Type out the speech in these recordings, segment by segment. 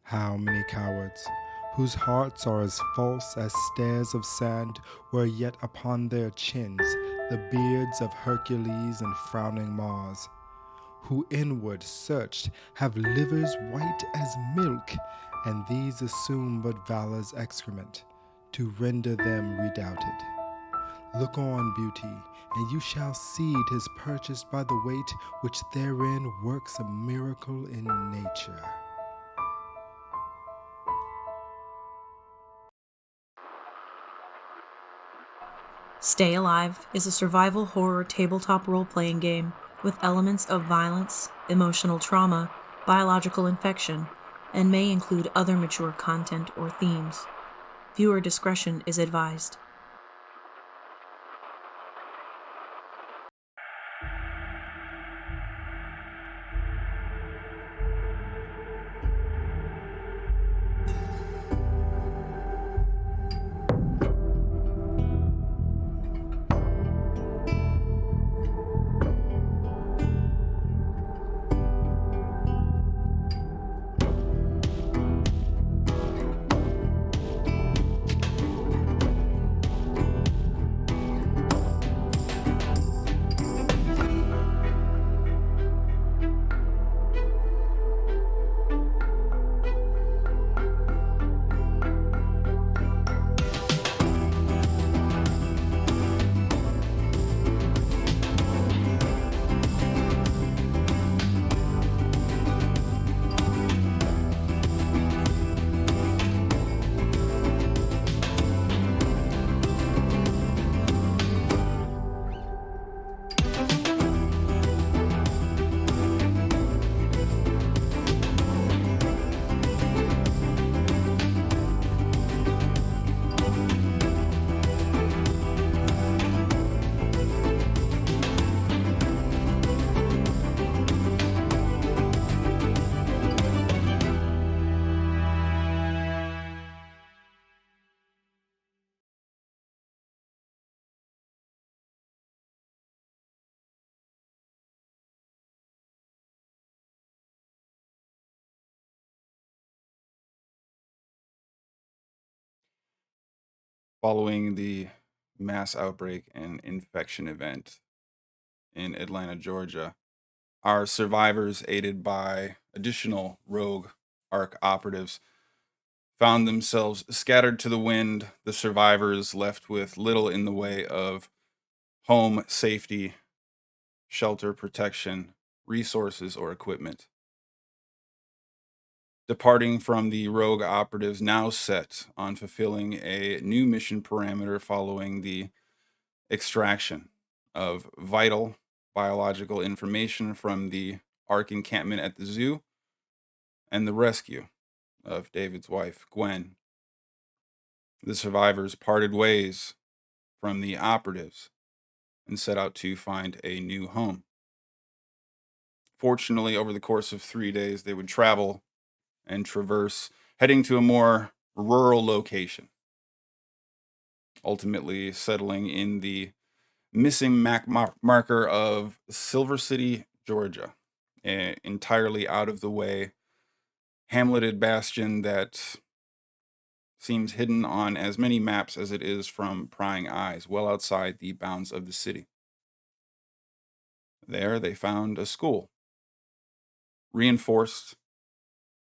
How many cowards, whose hearts are as false as stairs of sand, were yet upon their chins the beards of Hercules and frowning Mars, who inward searched have livers white as milk, and these assume but valor's excrement, to render them redoubted. Look on, beauty, and you shall see 'tis purchased by the weight which therein works a miracle in nature. Stay Alive is a survival horror tabletop role playing game with elements of violence, emotional trauma, biological infection, and may include other mature content or themes. Viewer discretion is advised. Following the mass outbreak and infection event in Atlanta, Georgia, our survivors, aided by additional rogue ARC operatives, found themselves scattered to the wind. The survivors left with little in the way of home safety, shelter protection, resources, or equipment. Departing from the rogue operatives, now set on fulfilling a new mission parameter following the extraction of vital biological information from the Ark encampment at the zoo and the rescue of David's wife, Gwen. The survivors parted ways from the operatives and set out to find a new home. Fortunately, over the course of 3 days, they would travel and traverse, heading to a more rural location, ultimately settling in the missing marker of Silver City, Georgia, an entirely out of the way, hamleted bastion that seems hidden on as many maps as it is from prying eyes, well outside the bounds of the city. There, they found a school, reinforced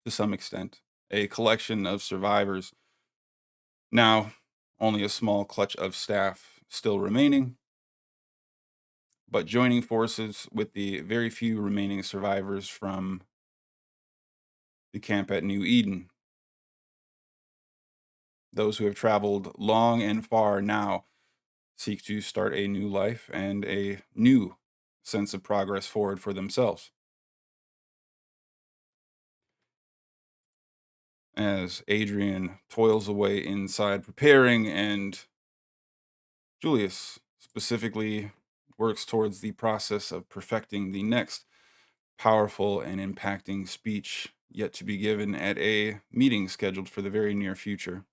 to some extent, a collection of survivors. Now, only a small clutch of staff still remaining, but joining forces with the very few remaining survivors from the camp at New Eden. Those who have traveled long and far now seek to start a new life and a new sense of progress forward for themselves. As Adrian toils away inside preparing, and Julius specifically works towards the process of perfecting the next powerful and impacting speech yet to be given at a meeting scheduled for the very near future.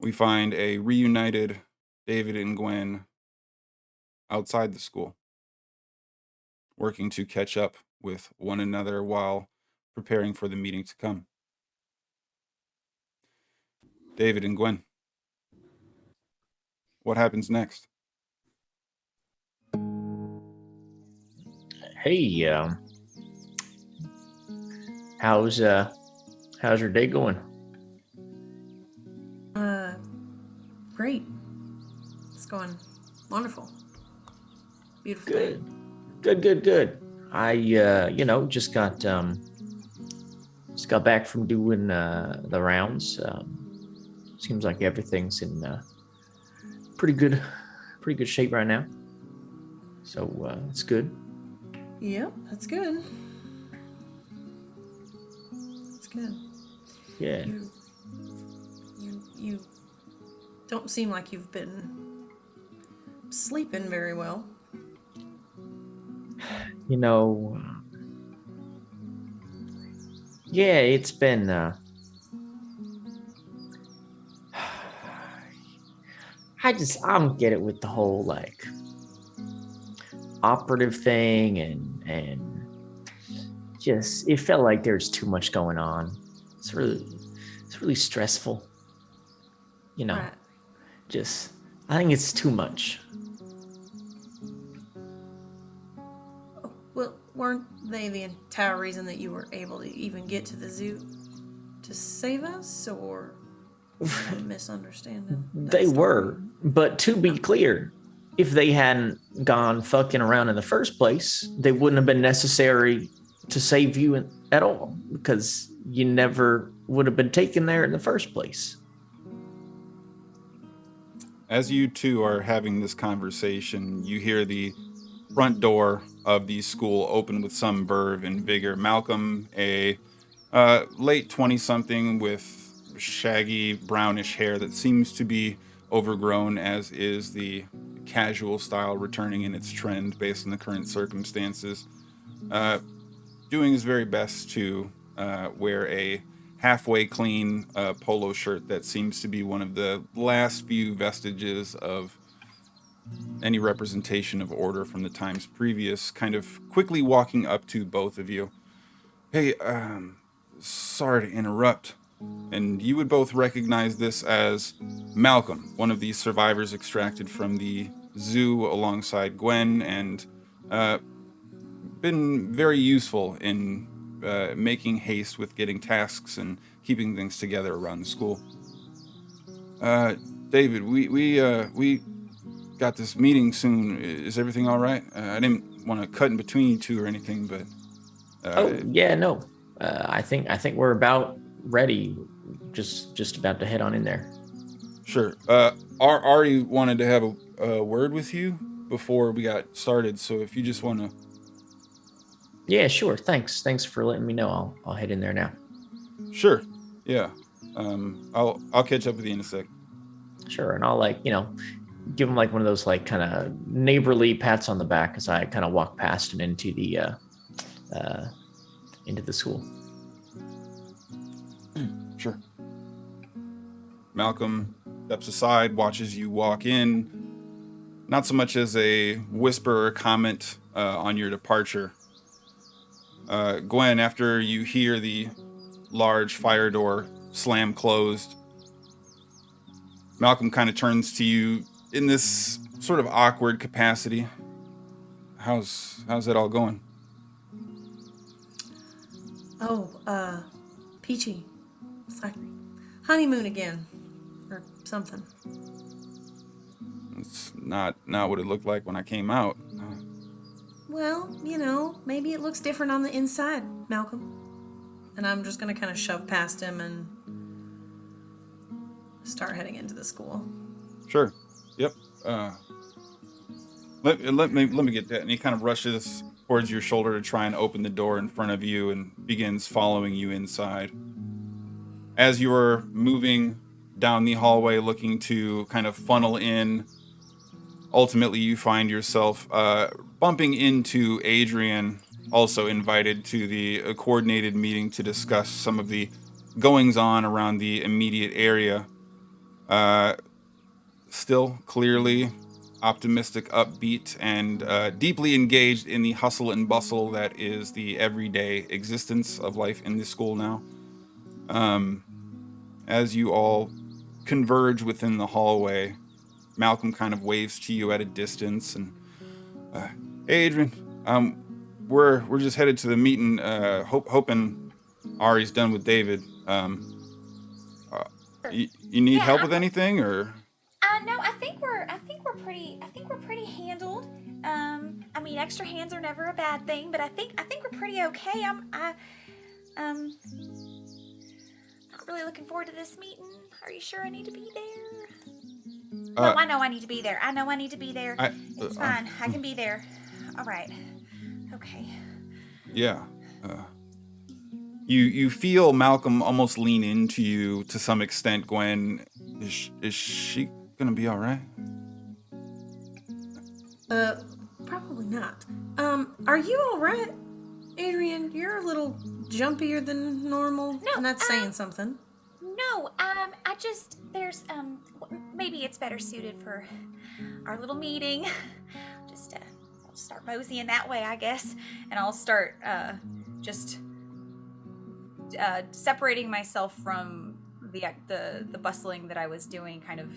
We find a reunited David and Gwen outside the school, working to catch up with one another while preparing for the meeting to come. David and Gwen, what happens next? Hey, how's your day going? Great. It's going wonderful. Beautiful. Good. I just got back from doing the rounds. Seems like everything's in pretty good shape right now. So it's good. Yep, that's good. It's good. Yeah. You don't seem like you've been sleeping very well. Yeah, it's been I don't get it with the whole like operative thing and just it felt like there's too much going on. It's really stressful. Right. Just I think it's too much. Well, weren't they the entire reason that you were able to even get to the zoo to save us, or I'm misunderstanding? They were, but to be clear, if they hadn't gone fucking around in the first place, they wouldn't have been necessary to save you at all, because you never would have been taken there in the first place. As you two are having this conversation, you hear the front door of the school open with some verve and vigor. Malcolm, a late 20-something with shaggy brownish hair that seems to be overgrown, as is the casual style returning in its trend based on the current circumstances, doing his very best to wear a halfway clean polo shirt that seems to be one of the last few vestiges of any representation of order from the times previous, kind of quickly walking up to both of you. Hey, sorry to interrupt. And you would both recognize this as Malcolm, one of the survivors extracted from the zoo alongside Gwen, and been very useful in making haste with getting tasks and keeping things together around the school. David, we got this meeting soon. Is everything all right? I didn't want to cut in between you two or anything, but No. I think we're about ready. Just about to head on in there. Sure. Ari wanted to have a word with you before we got started. So if you just want to. Yeah, sure. Thanks for letting me know. I'll head in there now. Sure. Yeah. I'll catch up with you in a sec. Sure, and I'll give him like one of those like kind of neighborly pats on the back as I kind of walk past him into the school. Sure. Malcolm steps aside, watches you walk in, not so much as a whisper or comment on your departure. Gwen, after you hear the large fire door slam closed, Malcolm kind of turns to you in this sort of awkward capacity. How's it all going? Oh, peachy. It's like honeymoon again, or something. It's not what it looked like when I came out. Well, maybe it looks different on the inside, Malcolm. And I'm just gonna kind of shove past him and start heading into the school. Sure. Yep. Let me get that. And he kind of rushes towards your shoulder to try and open the door in front of you and begins following you inside. As you are moving down the hallway looking to kind of funnel in, ultimately you find yourself bumping into Adrian, also invited to the coordinated meeting to discuss some of the goings on around the immediate area. Still clearly optimistic, upbeat, and deeply engaged in the hustle and bustle that is the everyday existence of life in this school now. As you all converge within the hallway, Malcolm kind of waves to you at a distance and, "Hey, Adrian, we're just headed to the meeting, hoping Ari's done with David. Uh, Sure. you need Yeah, help with anything, or?" no, I think we're pretty handled. I mean, extra hands are never a bad thing, but I think we're pretty okay. Not really looking forward to this meeting. Are you sure I need to be there? No, Uh, I know I need to be there. I know I need to be there. I, It's fine. I can be there. All right. Okay. yeah. You feel Malcolm almost lean into you to some extent, Gwen. Is she gonna be all right? Probably not. Are you alright? Adrian, you're a little jumpier than normal. No, And that's saying something. No, I just there's maybe it's better suited for our little meeting. Just I'll start moseying that way, I guess, and I'll start just separating myself from the bustling that I was doing. Kind of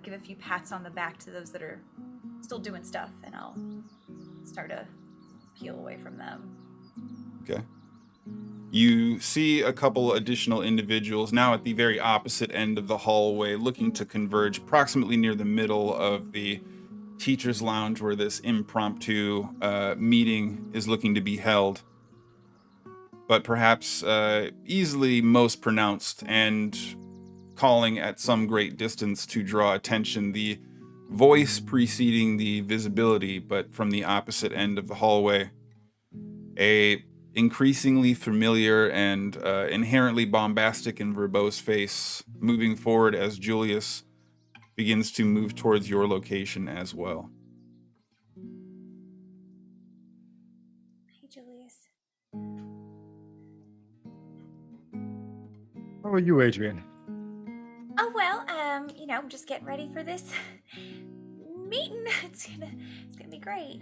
give a few pats on the back to those that are still doing stuff, and I'll start to peel away from them. Okay. You see a couple additional individuals now at the very opposite end of the hallway, looking to converge approximately near the middle of the teacher's lounge where this impromptu meeting is looking to be held. But perhaps easily most pronounced and calling at some great distance to draw attention, the voice preceding the visibility, but from the opposite end of the hallway. A increasingly familiar and inherently bombastic and verbose face moving forward as Julius begins to move towards your location as well. Hey, Julius. How are you, Adrian? Oh well, I'm just getting ready for this meeting. It's gonna be great.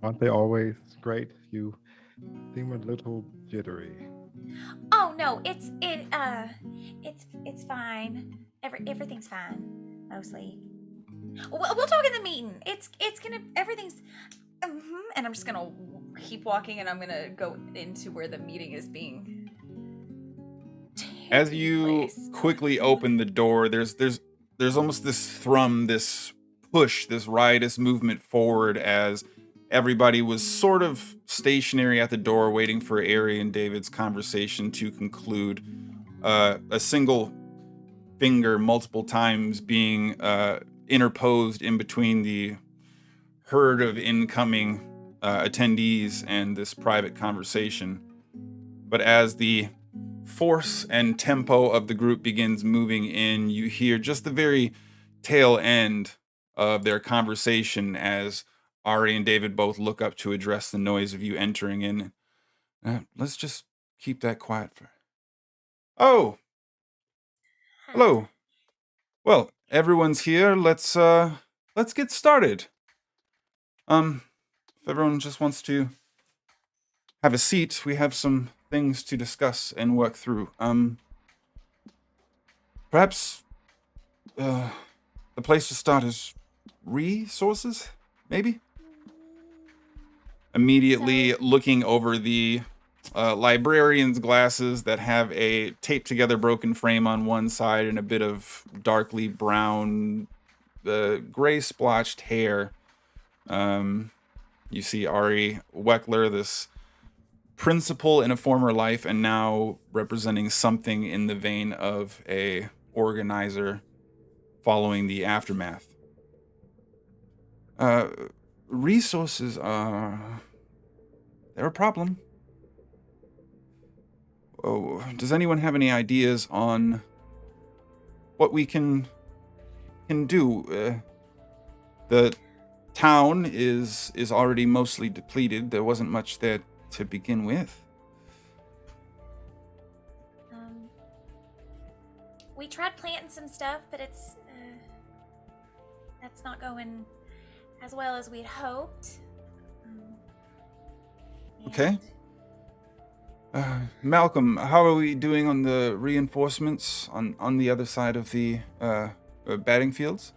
Aren't they always great? You seem a little jittery. Oh no, it's fine. Everything's fine, mostly. We'll talk in the meeting. It's gonna everything's. And I'm just gonna keep walking, and I'm gonna go into where the meeting is being. As you quickly open the door, there's almost this thrum, this push, this riotous movement forward as everybody was sort of stationary at the door waiting for Ari and David's conversation to conclude. A single finger multiple times being interposed in between the herd of incoming attendees and this private conversation. But as the force and tempo of the group begins moving in, you hear just the very tail end of their conversation as Ari and David both look up to address the noise of you entering in. Let's just keep that quiet for. Oh, hello. Well, everyone's here. Let's get started. If everyone just wants to have a seat, we have some things to discuss and work through. Perhaps the place to start is resources, maybe? Immediately looking over the librarian's glasses that have a taped together broken frame on one side and a bit of darkly brown, gray splotched hair. You see Ari Weckler, this principal in a former life and now representing something in the vein of a organizer following the aftermath. Resources are... they're a problem. Oh, does anyone have any ideas on what we can do? The town is already mostly depleted. There wasn't much there to begin with. We tried planting some stuff, but it's that's not going as well as we'd hoped. Okay. Malcolm, how are we doing on the reinforcements on the other side of the batting fields?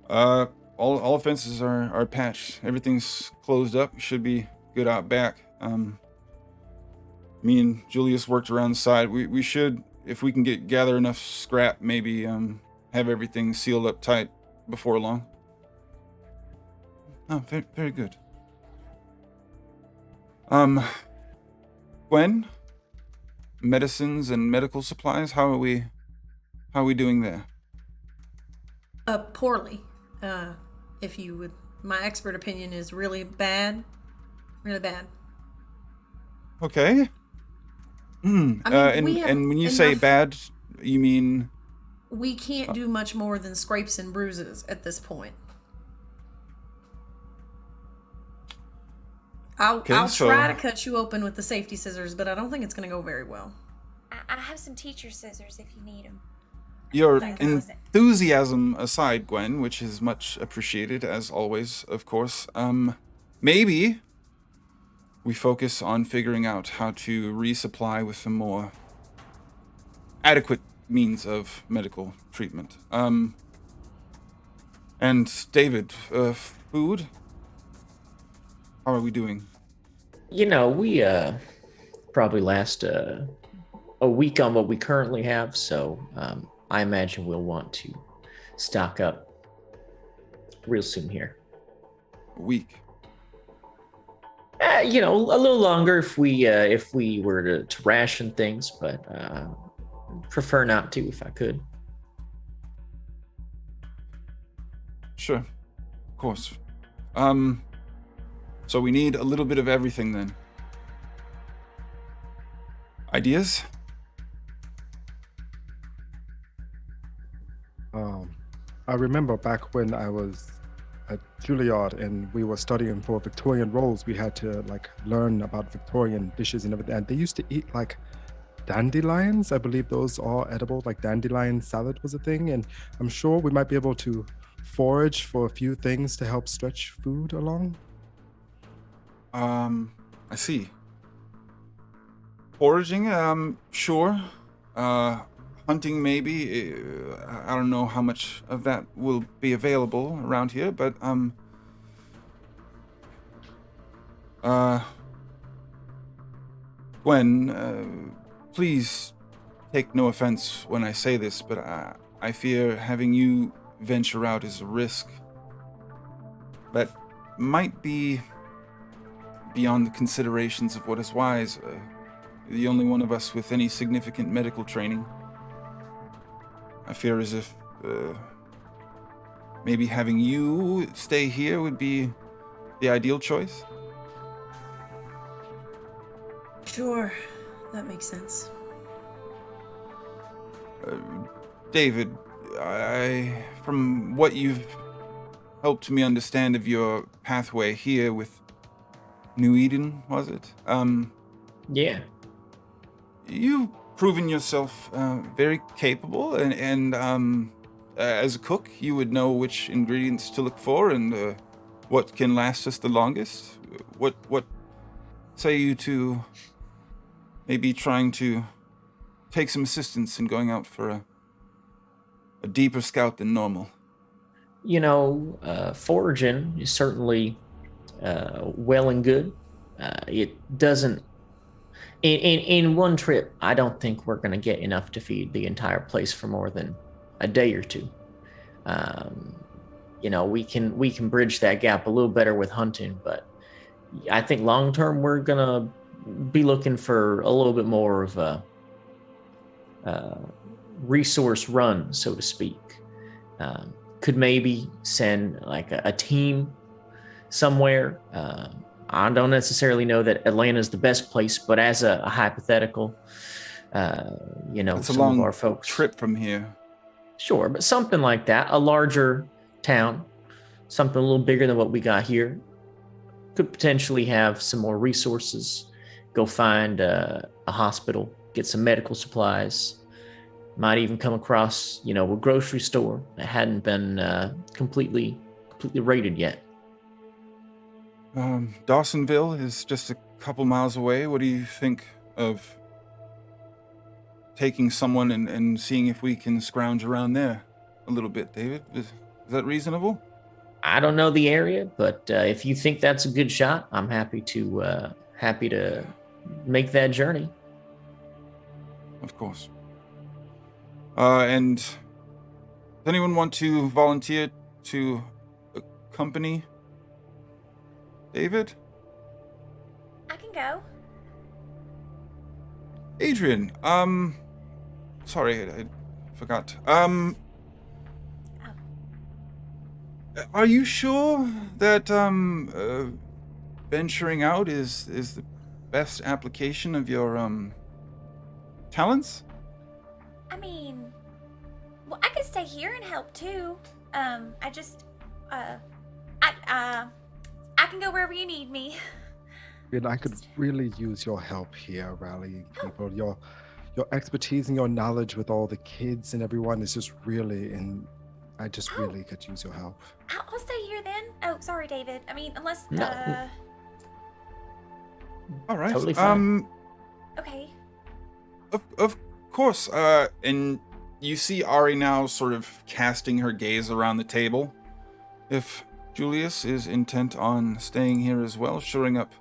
All fences are patched. Everything's closed up. Should be good out back. Me and Julius worked around the side. We should, if we can gather enough scrap, maybe have everything sealed up tight before long. Oh, very, very good. Gwen, medicines and medical supplies. How are we doing there? Poorly. If you would, my expert opinion is really bad. Really bad. Okay. I mean, we have and when you say enough- bad, you mean We can't do much more than scrapes and bruises at this point. I'll try to cut you open with the safety scissors, but I don't think it's going to go very well. I have some teacher scissors if you need them. your enthusiasm aside, Gwen, which is much appreciated as always, of course. Maybe we focus on figuring out how to resupply with some more adequate means of medical treatment. And David, food? How are we doing? You know, we probably last a week on what we currently have, so I imagine we'll want to stock up real soon here. A week. You know, a little longer if we were to ration things, but prefer not to if I could. Sure. Of course. So we need a little bit of everything then. Ideas? I remember back when I was at Juilliard and we were studying for Victorian roles, we had to like learn about Victorian dishes and everything. And they used to eat like dandelions. I believe those are edible, like dandelion salad was a thing. And I'm sure we might be able to forage for a few things to help stretch food along. I see. Foraging, sure. Hunting, maybe. I don't know how much of that will be available around here, but, Gwen, please take no offense when I say this, but I fear having you venture out is a risk that might be beyond the considerations of what is wise. The only one of us with any significant medical training. I fear as if maybe having you stay here would be the ideal choice. Sure, that makes sense. David, from what you've helped me understand of your pathway here with New Eden, was it? Yeah. You've proven yourself very capable, and as a cook, you would know which ingredients to look for and what can last us the longest. What say you to maybe trying to take some assistance in going out for a deeper scout than normal? You know, foraging is certainly well and good. It doesn't. In one trip, I don't think we're going to get enough to feed the entire place for more than a day or two. You know, we can bridge that gap a little better with hunting, but I think long term we're gonna be looking for a little bit more of a resource run, so to speak. Could maybe send like a team somewhere. I don't necessarily know that Atlanta's the best place, but as a hypothetical, you know, it's a some long of our folks trip from here. Sure, but something like that, a larger town, something a little bigger than what we got here, could potentially have some more resources. Go find a hospital, get some medical supplies, Might even come across, a grocery store that hadn't been completely raided yet. Dawsonville is just a couple miles away. What do you think of taking someone and seeing if we can scrounge around there a little bit, David? Is that reasonable? I don't know the area, but if you think that's a good shot, I'm happy to make that journey. Of course. And does anyone want to volunteer to accompany David? I can go. Adrian, sorry, I forgot. Are you sure that, venturing out is the best application of your, talents? I mean, well, I could stay here and help too. I can go wherever you need me. And I could really use your help here, rallying people. Your expertise and your knowledge with all the kids and everyone is just really, and I just really could use your help. I'll stay here then. Oh, sorry, David. I mean, unless, No. All right. Totally fine. Okay. Of course. And you see Ari now sort of casting her gaze around the table. If Julius is intent on staying here as well, shoring up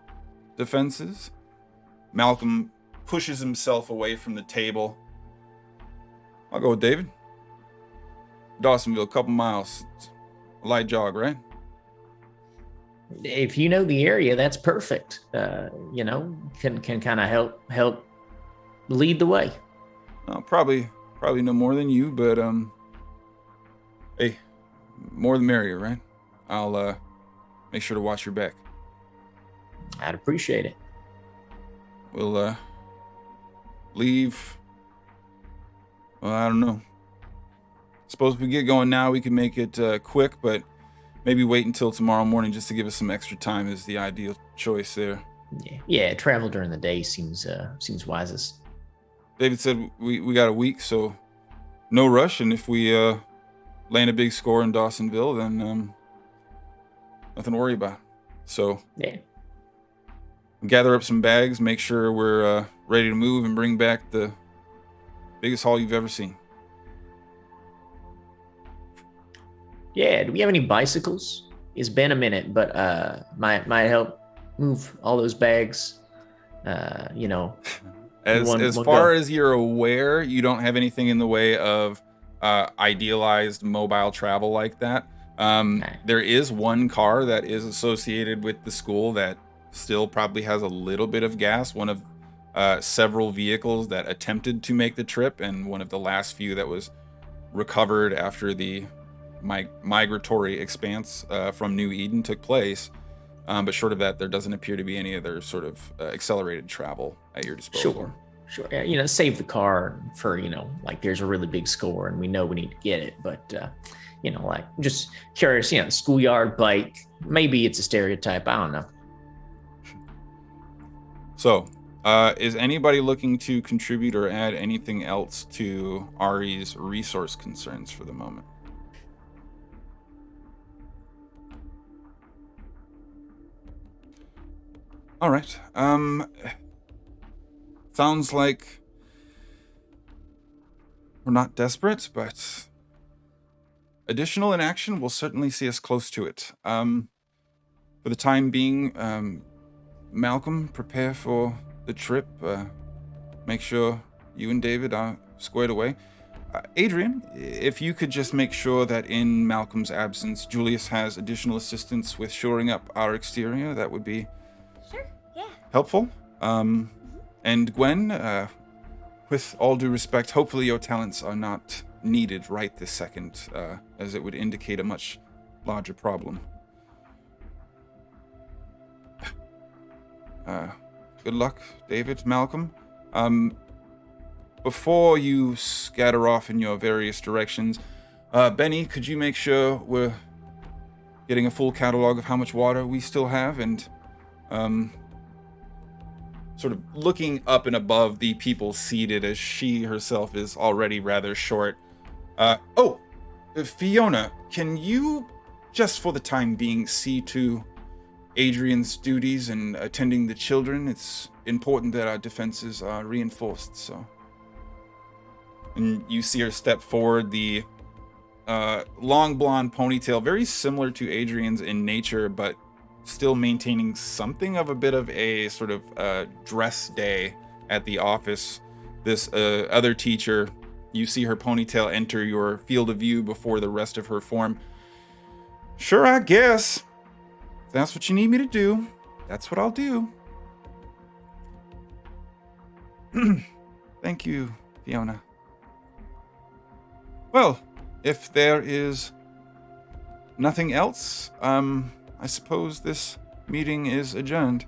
defenses. Malcolm pushes himself away from the table. I'll go with David. Dawsonville, a couple miles. It's a light jog, right? If you know the area, that's perfect. Can kind of help lead the way. Probably no more than you, but hey, more the merrier, right? I'll make sure to watch your back. I'd appreciate it. We'll leave. Well, I don't know. Suppose if we get going now, we can make it quick, but maybe wait until tomorrow morning just to give us some extra time is the ideal choice there. Yeah. Travel during the day seems wisest. David said we got a week, so no rush. And if we land a big score in Dawsonville, then nothing to worry about. So yeah, gather up some bags, make sure we're ready to move, and bring back the biggest haul you've ever seen. Yeah. Do we have any bicycles? It's been a minute, but might help move all those bags. As far as you're aware, you don't have anything in the way of idealized mobile travel like that. Okay. There is one car that is associated with the school that still probably has a little bit of gas. One of several vehicles that attempted to make the trip, and one of the last few that was recovered after the migratory expanse from New Eden took place. But short of that, there doesn't appear to be any other sort of accelerated travel at your disposal. Sure. Save the car for, like there's a really big score and we know we need to get it. But, like just curious, schoolyard bike, maybe it's a stereotype. I don't know. So, is anybody looking to contribute or add anything else to Ari's resource concerns for the moment? All right. Sounds like we're not desperate, but additional inaction will certainly see us close to it. For the time being, Malcolm, prepare for the trip. Make sure you and David are squared away. Adrian, if you could just make sure that in Malcolm's absence, Julius has additional assistance with shoring up our exterior, that would be helpful. And Gwen, with all due respect, hopefully your talents are not needed right this second, as it would indicate a much larger problem. Good luck, David, Malcolm. Before you scatter off in your various directions, Benny, could you make sure we're getting a full catalog of how much water we still have, and sort of looking up and above the people seated, as she herself is already rather short. Fiona, can you, just for the time being, see to Adrian's duties and attending the children? It's important that our defenses are reinforced, so. And you see her step forward, the long blonde ponytail, very similar to Adrian's in nature, but still maintaining something of a bit of a sort of dress day at the office. This other teacher, you see her ponytail enter your field of view before the rest of her form. Sure, I guess. If that's what you need me to do, that's what I'll do. Thank you, Fiona. Well, if there is nothing else, I suppose this meeting is adjourned.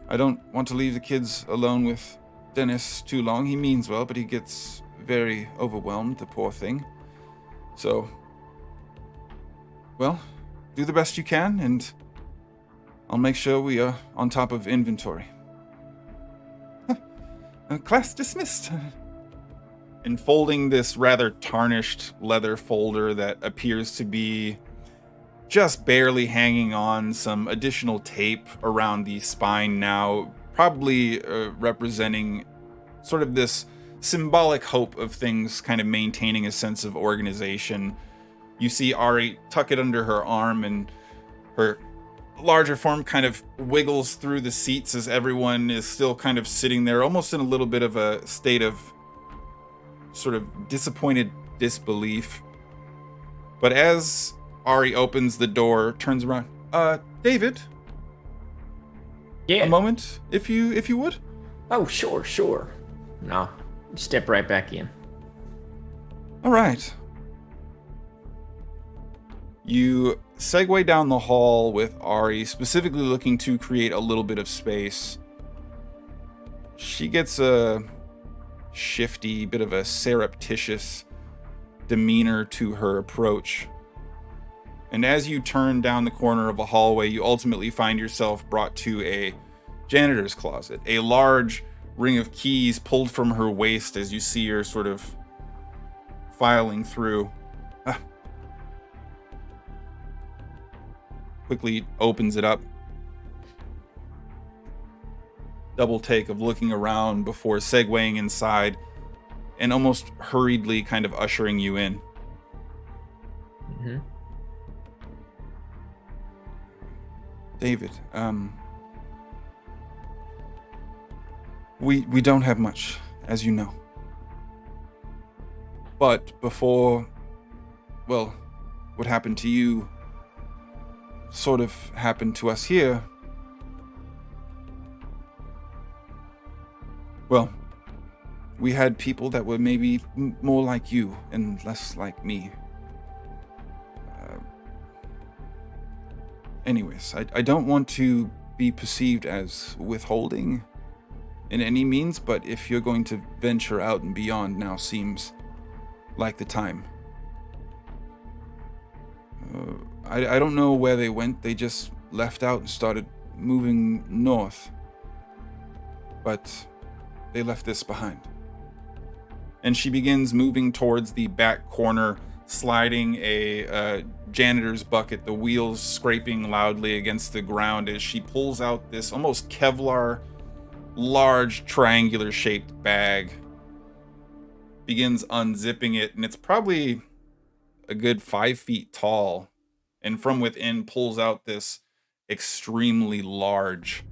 I don't want to leave the kids alone with Dennis too long. He means well, but he gets very overwhelmed, the poor thing. So, well, do the best you can, and I'll make sure we are on top of inventory. Class dismissed. And folding this rather tarnished leather folder that appears to be just barely hanging on some additional tape around the spine now, probably representing sort of this symbolic hope of things kind of maintaining a sense of organization. You see Ari tuck it under her arm, and her larger form kind of wiggles through the seats as everyone is still kind of sitting there, almost in a little bit of a state of sort of disappointed disbelief. But as Ari opens the door, turns around, David? Yeah. A moment, if you would? Oh, sure. No, step right back in. All right. You segue down the hall with Ari, specifically looking to create a little bit of space. She gets a shifty, bit of a surreptitious demeanor to her approach. And as you turn down the corner of a hallway, you ultimately find yourself brought to a janitor's closet. A large ring of keys pulled from her waist as you see her sort of filing through. Quickly opens it up. Double take of looking around before segueing inside and almost hurriedly kind of ushering you in. Mm-hmm. David, we don't have much, as you know. But before, well, what happened to you sort of happened to us here. Well, we had people that were maybe more like you and less like me. Anyways, I don't want to be perceived as withholding in any means, but if you're going to venture out and beyond, now seems like the time. I don't know where they went. They just left out and started moving north. But they left this behind. And she begins moving towards the back corner, sliding a janitor's bucket, the wheels scraping loudly against the ground as she pulls out this almost Kevlar, large triangular shaped bag. Begins unzipping it, and it's probably a good 5 feet tall. And from within pulls out this extremely large,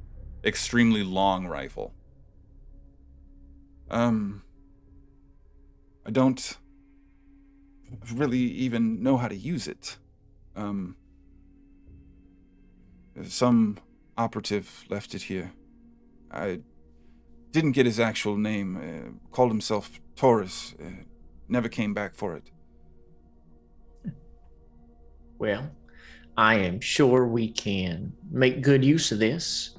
extremely long rifle. I don't really even know how to use it. Some operative left it here. I didn't get his actual name. Called himself Taurus. Never came back for it. Well, I am sure we can make good use of this.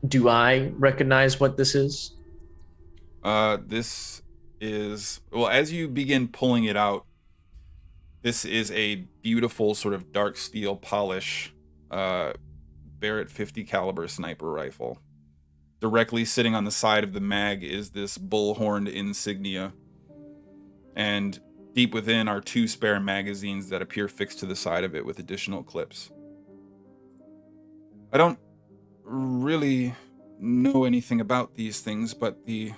Do I recognize what this is? This is, well, as you begin pulling it out, this is a beautiful sort of dark steel polish, Barrett 50 caliber sniper rifle. Directly sitting on the side of the mag is this bullhorned insignia, and deep within are 2 spare magazines that appear fixed to the side of it with additional clips. I don't really know anything about these things, but the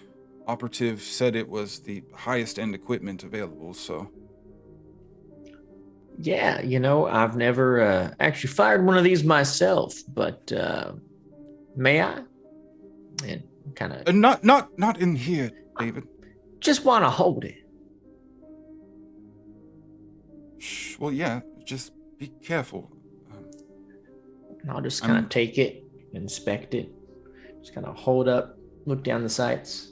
operative said it was the highest end equipment available, so... Yeah, I've never actually fired one of these myself, but may I? And kind of Not in here, David. just want to hold it. Shh, well, yeah, just be careful. And I'll just kind of take it, inspect it, just kind of hold up, look down the sights.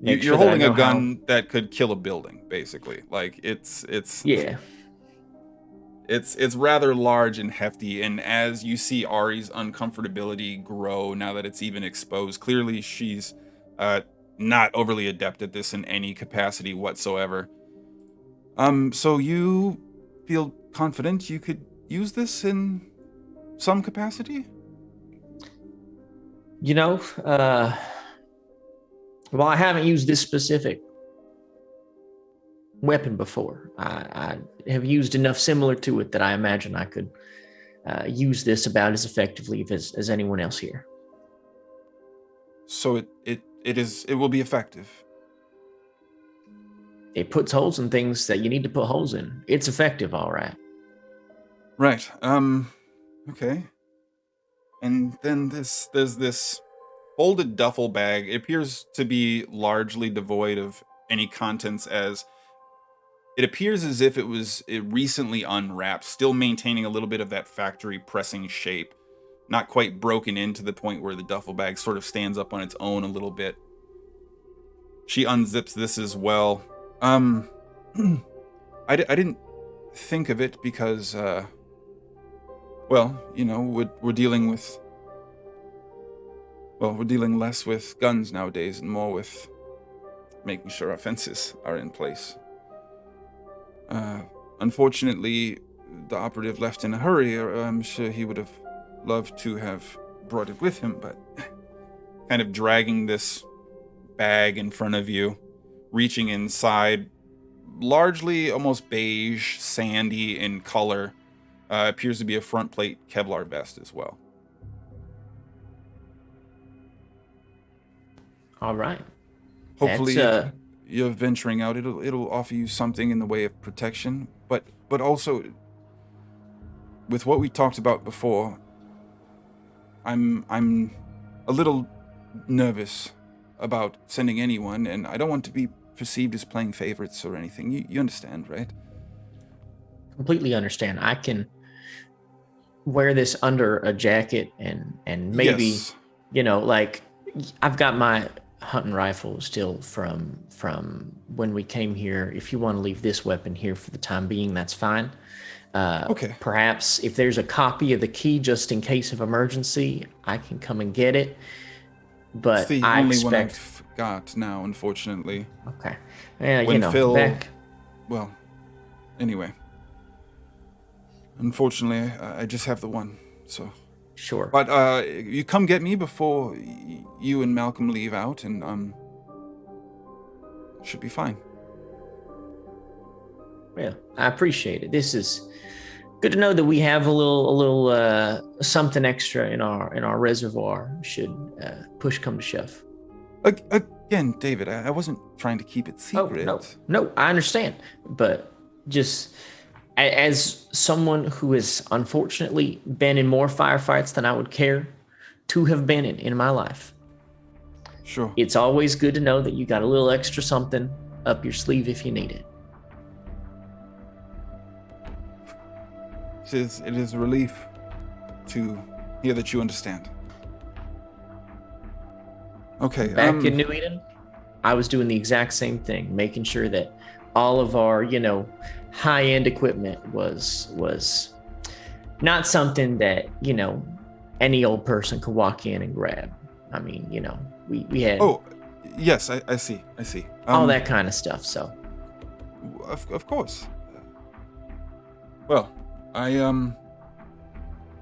You're holding a gun that could kill a building, basically. Like, it's Yeah. It's rather large and hefty, and as you see Ari's uncomfortability grow now that it's even exposed, clearly she's not overly adept at this in any capacity whatsoever. So you feel confident you could use this in some capacity? Well, I haven't used this specific weapon before. I have used enough similar to it that I imagine I could use this about as effectively as anyone else here. So it will be effective. It puts holes in things that you need to put holes in. It's effective, all right. Right. Okay. And then there's this folded duffel bag. It appears to be largely devoid of any contents, as it appears as if it was recently unwrapped, still maintaining a little bit of that factory pressing shape. Not quite broken in to the point where the duffel bag sort of stands up on its own a little bit. She unzips this as well. I didn't think of it because, well, we're dealing less with guns nowadays and more with making sure our fences are in place. Unfortunately, the operative left in a hurry, or I'm sure he would have loved to have brought it with him, but kind of dragging this bag in front of you, reaching inside, largely almost beige, sandy in color, appears to be a front plate Kevlar vest as well. All right. Hopefully, you're venturing out. It'll offer you something in the way of protection, but also, with what we talked about before, I'm a little nervous about sending anyone, and I don't want to be perceived as playing favorites or anything. You understand, right? Completely understand. I can wear this under a jacket and maybe, Yes. like I've got my hunting rifle still from when we came here. If you want to leave this weapon here for the time being, that's fine. Okay. Perhaps if there's a copy of the key just in case of emergency, I can come and get it. But It's the I only expect... one I've got now, unfortunately. Okay. Yeah, When Phil... back... Well, anyway. Unfortunately, I just have the one, so... Sure. But you come get me before you and Malcolm leave out, and should be fine. Yeah, I appreciate it. This is good to know that we have a little something extra in our reservoir should push come to shove. Again, David, I wasn't trying to keep it secret. Oh, no, I understand, but just as someone who has unfortunately been in more firefights than I would care to have been in my life. Sure. It's always good to know that you got a little extra something up your sleeve if you need it. It is a relief to hear that you understand. Okay. Back in New Eden, I was doing the exact same thing, making sure that all of our, high-end equipment was not something that, any old person could walk in and grab. I mean, we had... Oh, yes, I see. all that kind of stuff, so... Of course. Well, I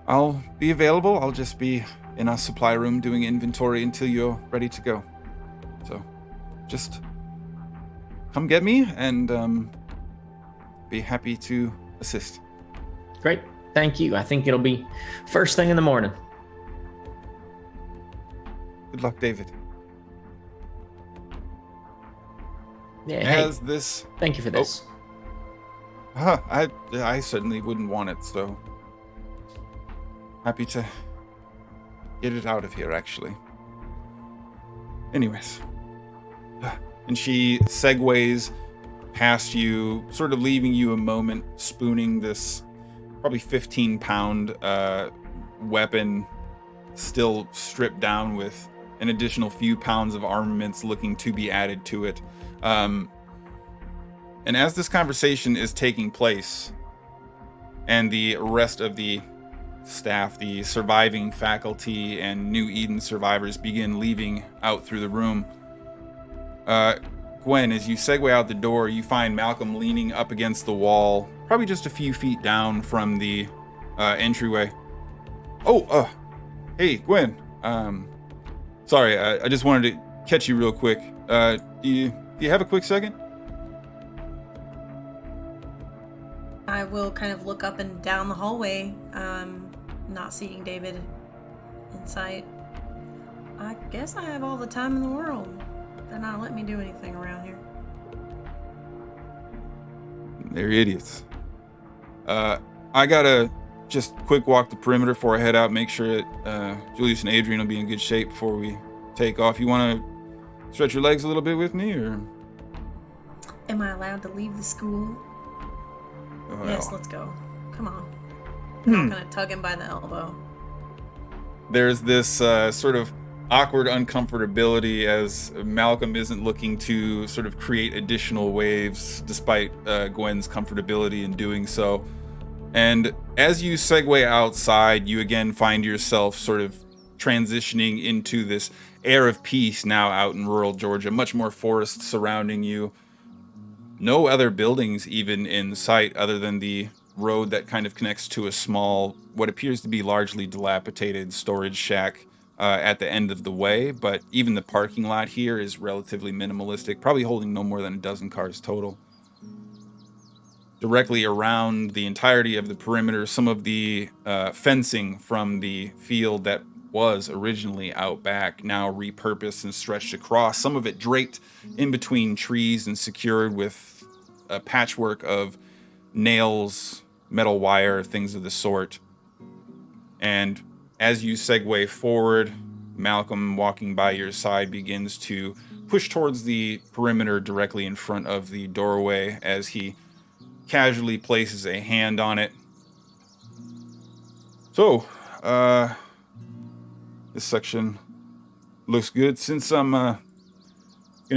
I'll be available. I'll just be in our supply room doing inventory until you're ready to go. So, just come get me and be happy to assist. Great. Thank you. I think it'll be first thing in the morning. Good luck, David. Yeah. As Hey, this... thank you for this. I certainly wouldn't want it, so... Happy to get it out of here, actually. Anyways. And she segues past you, sort of leaving you a moment, spooning this probably 15-pound weapon, still stripped down with an additional few pounds of armaments looking to be added to it. And as this conversation is taking place, and the rest of the staff, the surviving faculty and New Eden survivors begin leaving out through the room, Gwen, as you segue out the door, you find Malcolm leaning up against the wall, probably just a few feet down from the entryway. Hey, Gwen. Sorry, I just wanted to catch you real quick. Do you have a quick second? I will kind of look up and down the hallway, not seeing David in sight. I guess I have all the time in the world. They're not letting me do anything around here. They're idiots. I gotta just quick walk the perimeter before I head out, make sure that Julius and Adrian will be in good shape before we take off. You want to stretch your legs a little bit with me, or? Am I allowed to leave the school? Well, Yes, let's go. Come on. I'm gonna tug him by the elbow. There's this sort of awkward uncomfortability as Malcolm isn't looking to sort of create additional waves despite Gwen's comfortability in doing so. And as you segue outside, you again find yourself sort of transitioning into this air of peace now out in rural Georgia, much more forest surrounding you. No other buildings even in sight other than the road that kind of connects to a small, what appears to be largely dilapidated storage shack at the end of the way. But even the parking lot here is relatively minimalistic, probably holding no more than a dozen cars total. Directly around the entirety of the perimeter, some of the fencing from the field that was originally out back, now repurposed and stretched across, some of it draped in between trees and secured with a patchwork of nails, metal wire, things of the sort. And as you segue forward, Malcolm, walking by your side, begins to push towards the perimeter directly in front of the doorway as he casually places a hand on it. So, this section looks good. Since I'm gonna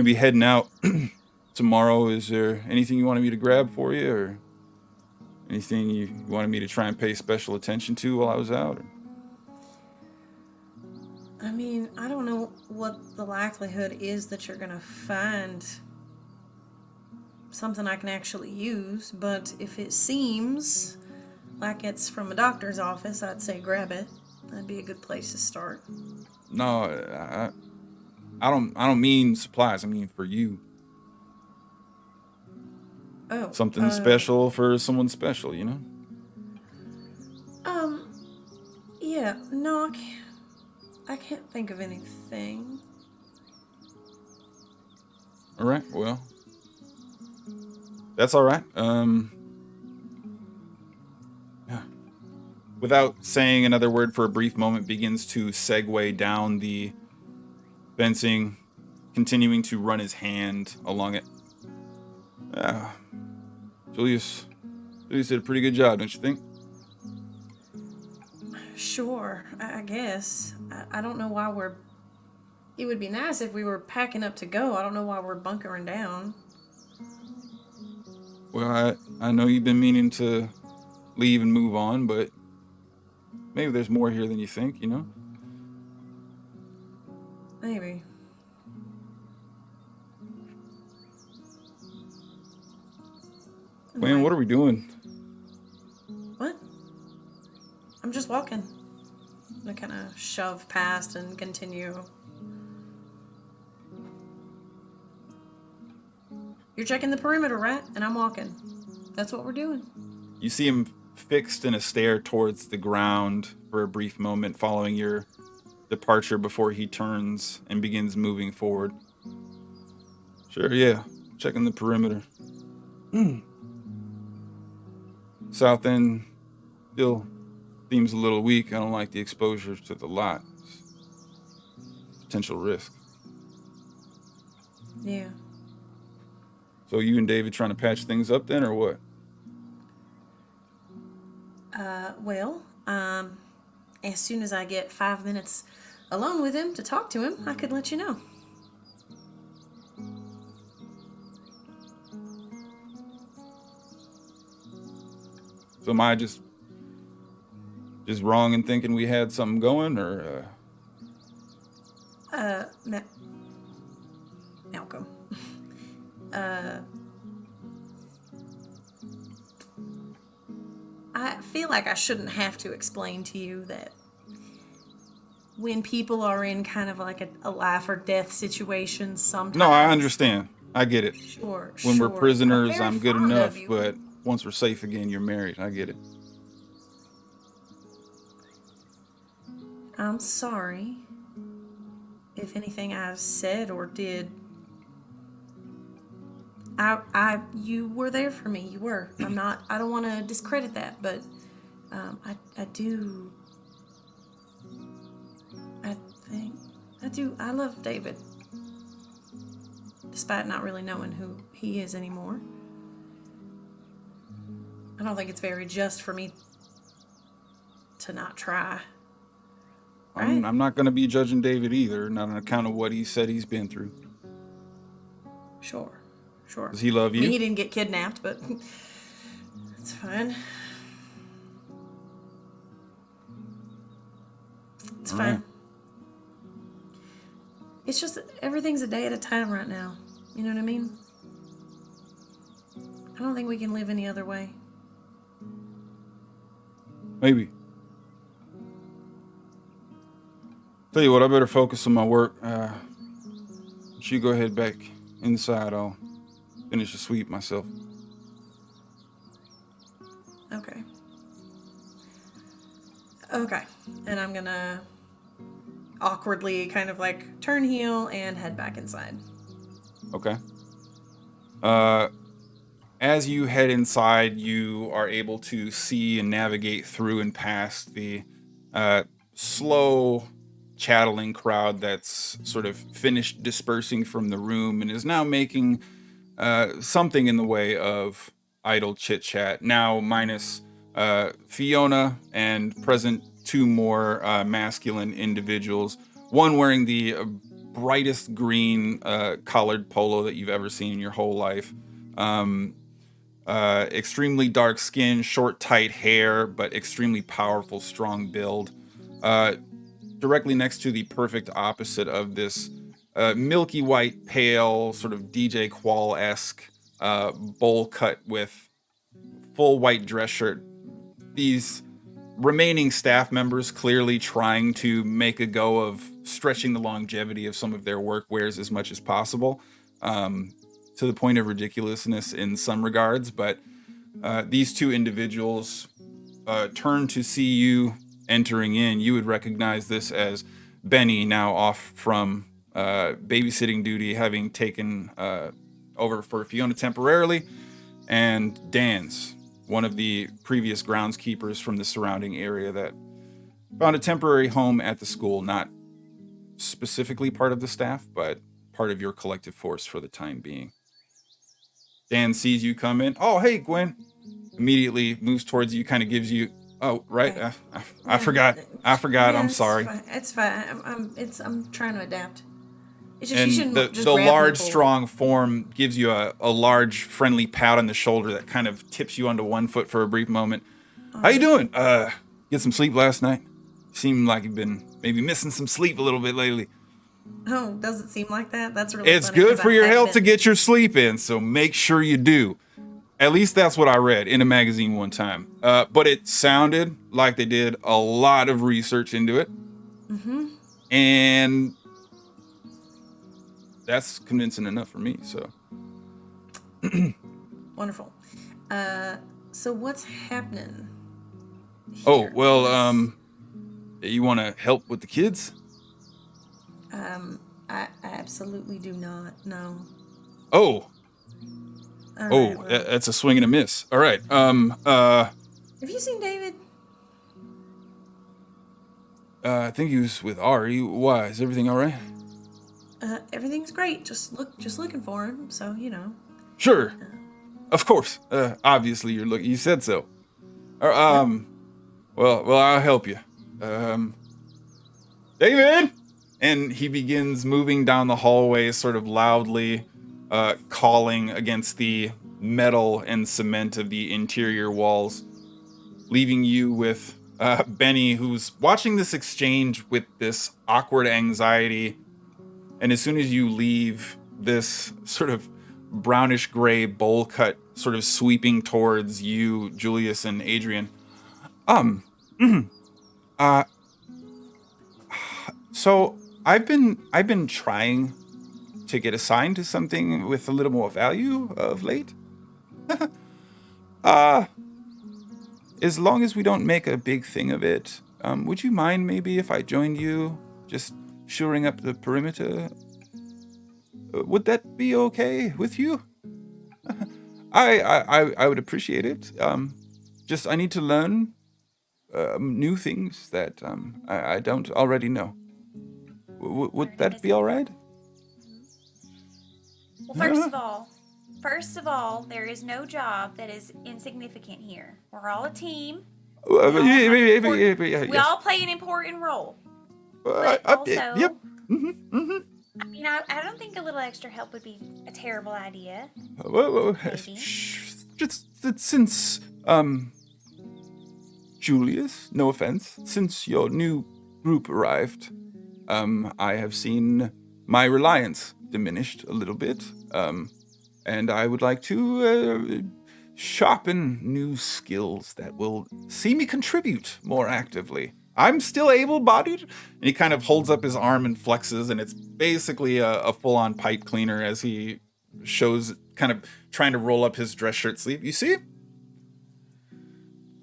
be heading out tomorrow, is there anything you wanted me to grab for you, or anything you wanted me to try and pay special attention to while I was out? Or? I mean, I don't know what the likelihood is that you're gonna find something I can actually use, but if it seems like it's from a doctor's office, I'd say grab it. That'd be a good place to start. No, I don't mean supplies. I mean for you. Oh, Something special for someone special, you know? Yeah, no, I can't think of anything. All right, well, that's all right. Yeah. Without saying another word for a brief moment, begins to segue down the fencing, continuing to run his hand along it. Julius did a pretty good job, don't you think? Sure, I guess. I don't know why we're... It would be nice if we were packing up to go. I don't know why we're bunkering down. Well, I know you've been meaning to leave and move on, but maybe there's more here than you think, you know? Maybe. Man, what are we doing? What? I'm just walking. I kind of shove past and continue. You're checking the perimeter, right? And I'm walking. That's what we're doing. You see him fixed in a stare towards the ground for a brief moment following your departure before he turns and begins moving forward. Sure, yeah. Checking the perimeter. South end still seems a little weak. I don't like the exposure to the lot. Potential risk. Yeah. So you and David trying to patch things up then, or what? Well, as soon as I get 5 minutes alone with him to talk to him, I could let you know. So am I just wrong in thinking we had something going, or? Malcolm. I feel like I shouldn't have to explain to you that when people are in kind of like a life or death situation, sometimes... No, I understand. I get it. Sure, When we're prisoners, I'm good fond enough, of you. but once we're safe again, you're married. I get it. I'm sorry if anything I've said or did. You were there for me. You were. I don't want to discredit that, but I do. I love David, despite not really knowing who he is anymore. I don't think it's very just for me to not try. Right? I'm not going to be judging David either, not on account of what he said he's been through. Sure. Does he love you? I mean, he didn't get kidnapped, but it's fine. It's fine. Right. It's just everything's a day at a time right now. You know what I mean? I don't think we can live any other way. Maybe. Tell you what, I better focus on my work. You go ahead back inside. I'll finish the sweep myself. Okay. And I'm gonna awkwardly kind of like turn heel and head back inside. Okay. As you head inside, you are able to see and navigate through and past the slow, chattering crowd that's sort of finished dispersing from the room and is now making something in the way of idle chit-chat, now minus Fiona and present two more masculine individuals, one wearing the brightest green collared polo that you've ever seen in your whole life. Extremely dark skin, short, tight hair, but extremely powerful, strong build. Directly next to the perfect opposite of this milky white, pale, sort of DJ Qual-esque bowl cut with full white dress shirt. These remaining staff members clearly trying to make a go of stretching the longevity of some of their work wears as much as possible. To the point of ridiculousness in some regards, but these two individuals turn to see you entering in. You would recognize this as Benny, now off from babysitting duty, having taken over for Fiona temporarily, and Dan's, one of the previous groundskeepers from the surrounding area that found a temporary home at the school, not specifically part of the staff, but part of your collective force for the time being. Dan sees you come in. Oh, hey, Gwen. Immediately moves towards you, kind of gives you, oh, right. Okay. I forgot. Yeah, I'm sorry. It's fine. I'm trying to adapt. It's just, And you shouldn't just the grab large, people. strong form gives you a large, friendly pat on the shoulder that kind of tips you onto one foot for a brief moment. How you doing? Get some sleep last night? Seemed like you've been maybe missing some sleep a little bit lately. Oh, does it seem like that? That's really It's funny, good 'cause for I your have health to been- get your sleep in, so make sure you do. At least that's what I read in a magazine one time. But it sounded like they did a lot of research into it. Mm-hmm. And that's convincing enough for me, so. Wonderful. So what's happening Oh, here? well, you want to help with the kids? I absolutely do not. No. Oh, All right, well, that's a swing and a miss. All right. have you seen David? I think he was with Ari. Why? Is everything all right? Everything's great. Just looking for him. So Sure. Of course. Obviously you're looking. You said so. Well, I'll help you. David! And he begins moving down the hallway, sort of loudly, calling against the metal and cement of the interior walls, leaving you with Benny, who's watching this exchange with this awkward anxiety. And as soon as you leave, this sort of brownish gray bowl cut sort of sweeping towards you, Julius and Adrian. So I've been trying to get assigned to something with a little more value of late. As long as we don't make a big thing of it, would you mind maybe if I joined you, just shoring up the perimeter? Would that be okay with you? I would appreciate it. Just I need to learn new things that I don't already know. Would that be all right? Well, first of all, there is no job that is insignificant here. We're all a team. We all play an important role. But also, yep. Mm-hmm. I mean, I don't think a little extra help would be a terrible idea. Well, just since Julius, no offense, since your new group arrived, I have seen my reliance diminished a little bit, and I would like to sharpen new skills that will see me contribute more actively. I'm still able-bodied, and he kind of holds up his arm and flexes, and it's basically a full-on pipe cleaner as he shows, kind of trying to roll up his dress shirt sleeve. You see?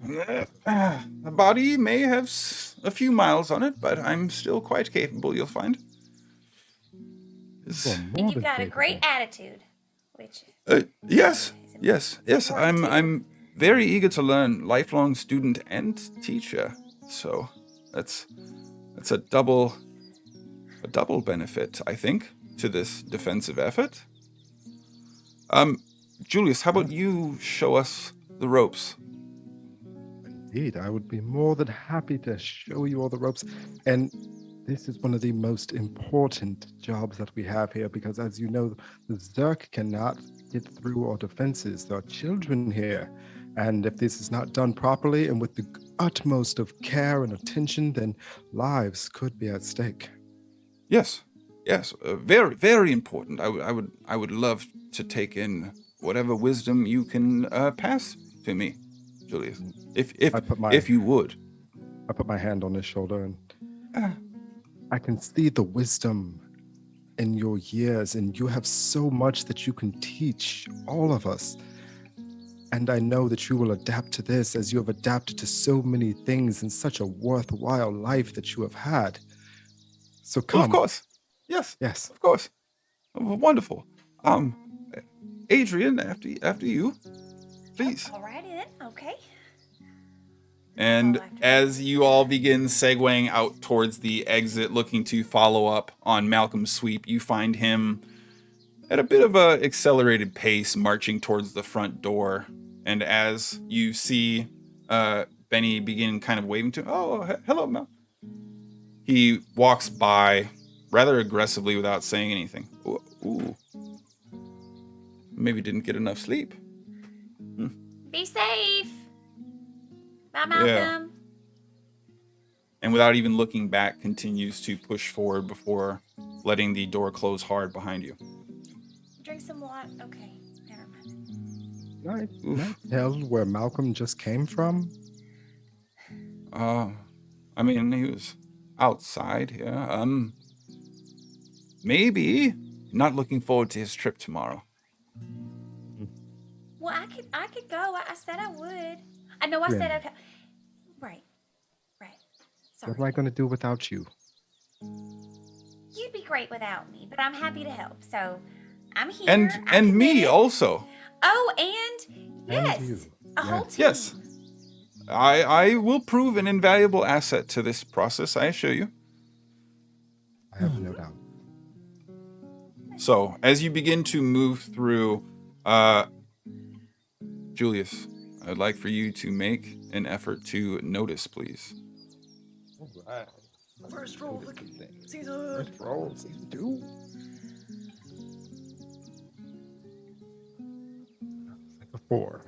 The body may have a few miles on it, but I'm still quite capable, you'll find. And you've got a great attitude, which yes. I'm very eager to learn, lifelong student and teacher. So that's a double benefit, I think, to this defensive effort. Julius, how about you show us the ropes? Indeed, I would be more than happy to show you all the ropes. And this is one of the most important jobs that we have here because, as you know, the Zerk cannot get through our defenses. There are children here. And if this is not done properly and with the utmost of care and attention, then lives could be at stake. Yes, very, very important. I would love to take in whatever wisdom you can pass to me, Julius, if you would. I put my hand on his shoulder and I can see the wisdom in your years, and you have so much that you can teach all of us. And I know that you will adapt to this as you have adapted to so many things in such a worthwhile life that you have had. So come. Well, of course. Yes. Of course. Oh, wonderful. Adrian, after you, please. All right, then. Okay. And as you all begin segueing out towards the exit, looking to follow up on Malcolm's sweep, you find him at a bit of a accelerated pace marching towards the front door. And as you see Benny begin kind of waving to him, hello, Mal. He walks by rather aggressively without saying anything. Ooh. Maybe didn't get enough sleep. Be safe. Bye, Malcolm. Yeah. And without even looking back, continues to push forward before letting the door close hard behind you. Drink some water. Okay, never mind. Can I tell where Malcolm just came from? I mean, he was outside here. Maybe. Not looking forward to his trip tomorrow. Well, I could go. I said I would. I know I said I'd. Right. Sorry. What am I going to do without you? You'd be great without me, but I'm happy to help. So I'm here. And me also. Oh, and yes, you. a whole team. Yes. I will prove an invaluable asset to this process, I assure you. I have no doubt. So, as you begin to move through, Julius, I'd like for you to make an effort to notice, please. All right. First roll, season. First roll, season 2. Like a 4.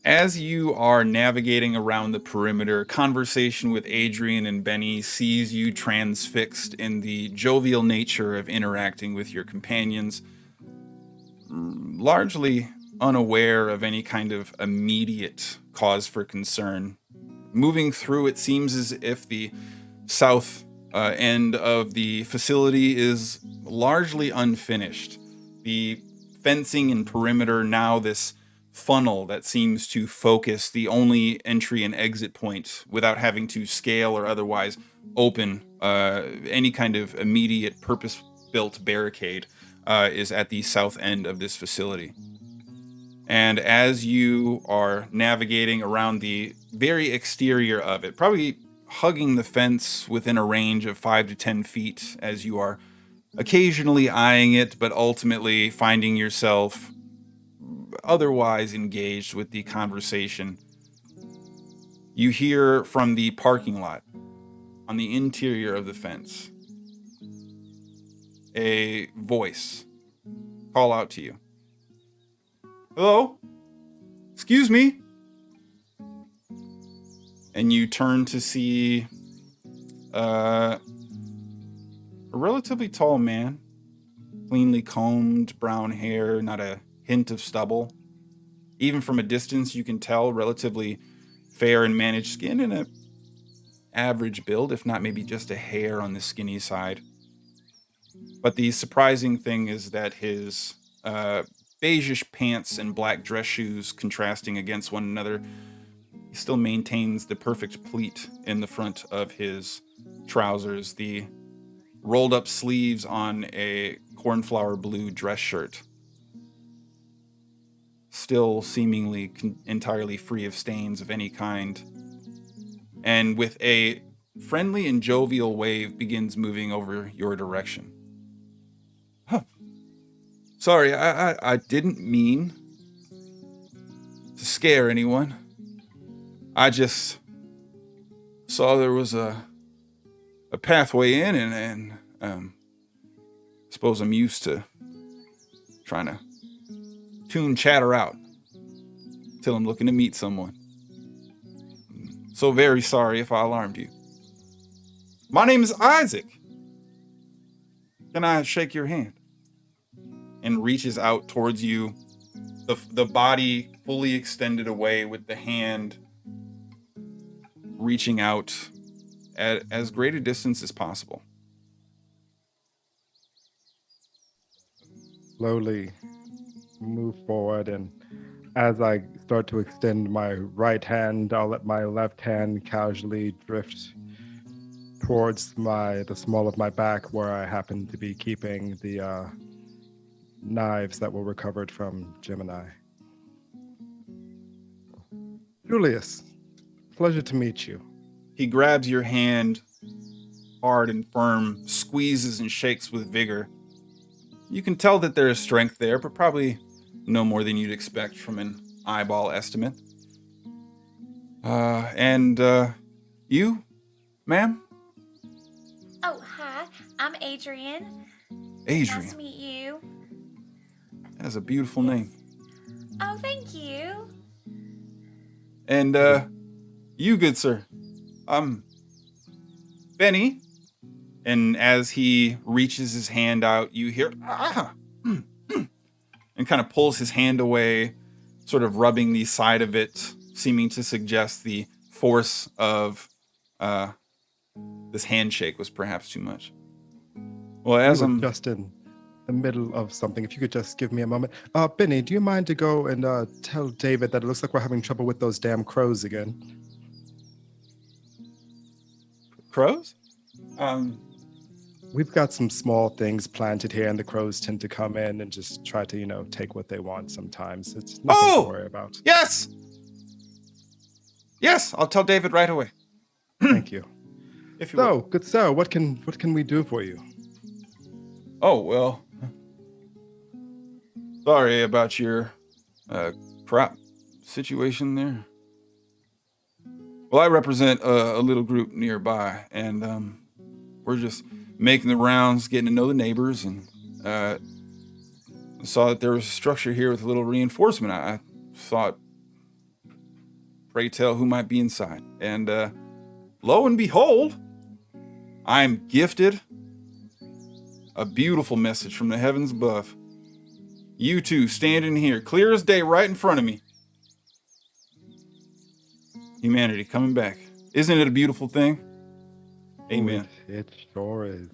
As you are navigating around the perimeter, conversation with Adrian and Benny sees you transfixed in the jovial nature of interacting with your companions, largely unaware of any kind of immediate cause for concern. Moving through, it seems as if the south end of the facility is largely unfinished. The fencing and perimeter, now this funnel that seems to focus the only entry and exit point without having to scale or otherwise open any kind of immediate purpose-built barricade, is at the south end of this facility. And as you are navigating around the very exterior of it, probably hugging the fence within a range of 5 to 10 feet as you are occasionally eyeing it, but ultimately finding yourself otherwise engaged with the conversation, you hear from the parking lot on the interior of the fence a voice call out to you. Hello? Excuse me? And you turn to see a relatively tall man, cleanly combed, brown hair, not a hint of stubble. Even from a distance, you can tell relatively fair and managed skin and a average build, if not maybe just a hair on the skinny side. But the surprising thing is that his beigeish pants and black dress shoes contrasting against one another, he still maintains the perfect pleat in the front of his trousers, the rolled up sleeves on a cornflower blue dress shirt, still seemingly entirely free of stains of any kind. And with a friendly and jovial wave begins moving over your direction. Huh. Sorry, I didn't mean to scare anyone. I just saw there was a pathway in, and I suppose I'm used to trying to tune chatter out till I'm looking to meet someone. So very sorry if I alarmed you. My name is Isaac. Can I shake your hand? And reaches out towards you, the body fully extended away with the hand reaching out at as great a distance as possible. Slowly move forward, and as I start to extend my right hand, I'll let my left hand casually drift towards the small of my back, where I happen to be keeping the knives that were recovered from Gemini. Julius, pleasure to meet you. He grabs your hand hard and firm, squeezes and shakes with vigor. You can tell that there is strength there, but probably no more than you'd expect from an eyeball estimate. And you, ma'am? Oh, hi. I'm Adrian. Adrian. Nice to meet you. That is a beautiful name. Oh, thank you. And you, good sir. Benny. And as he reaches his hand out, you hear, and kind of pulls his hand away, sort of rubbing the side of it, seeming to suggest the force of this handshake was perhaps too much. Well, as We were I'm just in the middle of something. If you could just give me a moment. Benny, do you mind to go and tell David that it looks like we're having trouble with those damn crows again? crows, We've got some small things planted here, and the crows tend to come in and just try to, take what they want sometimes. It's nothing to worry about. Yes, I'll tell David right away. Thank you. If you will. So, good sir, what can we do for you? Oh, well, sorry about your crop situation there. Well, I represent a little group nearby, and we're just making the rounds, getting to know the neighbors, and saw that there was a structure here with a little reinforcement. I thought, pray tell who might be inside. And lo and behold, I'm gifted a beautiful message from the heavens above. You two standing here, clear as day, right in front of me. Humanity coming back. Isn't it a beautiful thing? Amen. It sure is.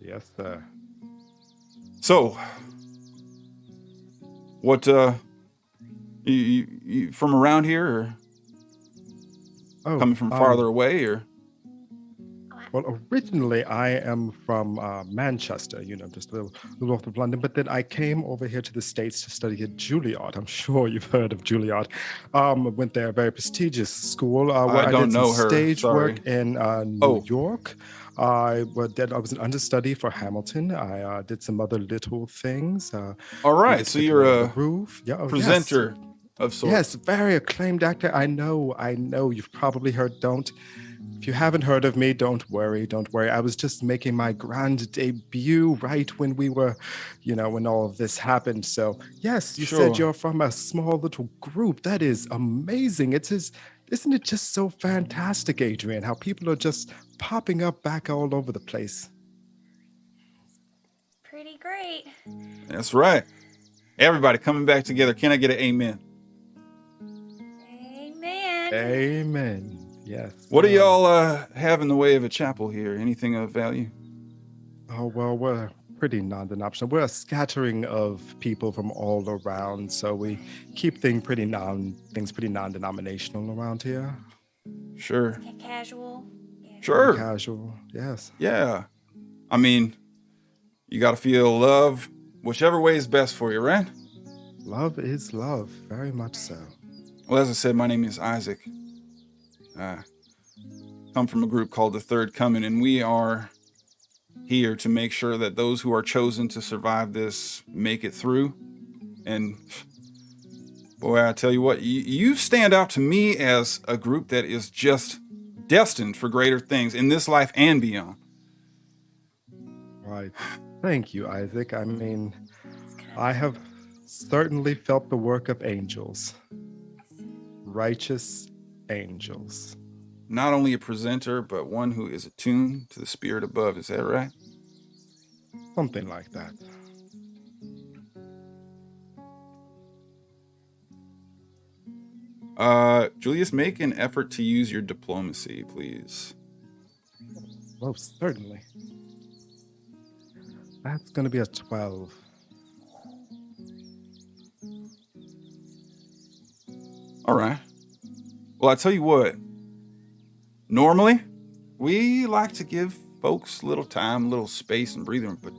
Yes, sir. So, what, you from around here, or Oh, coming from farther away, or? Well, originally I am from Manchester, just a little north of London. But then I came over here to the States to study at Juilliard. I'm sure you've heard of Juilliard. Went there, a very prestigious school where I I don't did some know her, stage sorry. work in New York. I was an understudy for Hamilton. I did some other little things. All we right, did so Fiddler you're on the a Roof. Yeah, oh, yes. presenter of sorts. Yes, very acclaimed actor. I know. You've probably heard. If you haven't heard of me, don't worry. I was just making my grand debut right when we were, when all of this happened. So, yes, you said Sure. you're from a small little group. That is amazing. Isn't it just so fantastic, Adrian, how people are just popping up back all over the place? Pretty great. That's right. Everybody coming back together. Can I get an amen? Amen. Amen. Yes. What do y'all have in the way of a chapel here? Anything of value? Oh, well, we're pretty non-denominational. We're a scattering of people from all around, so we keep things pretty non-denominational around here. Sure. Casual. Yeah. Sure. Casual, yes. Yeah. I mean, you got to feel love, whichever way is best for you, right? Love is love, very much so. Well, as I said, my name is Isaac. Come from a group called the Third Coming, and we are here to make sure that those who are chosen to survive this make it through. And boy, I tell you what, you stand out to me as a group that is just destined for greater things in this life and beyond. Right. Thank you, Isaac. I mean, I have certainly felt the work of angels. Righteous angels. Not only a presenter, but one who is attuned to the spirit above. Is that right? Something like that. Julius, make an effort to use your diplomacy, please. Most certainly. That's going to be a 12. All right. Well, I tell you what. Normally, we like to give folks little time, little space and breathing, but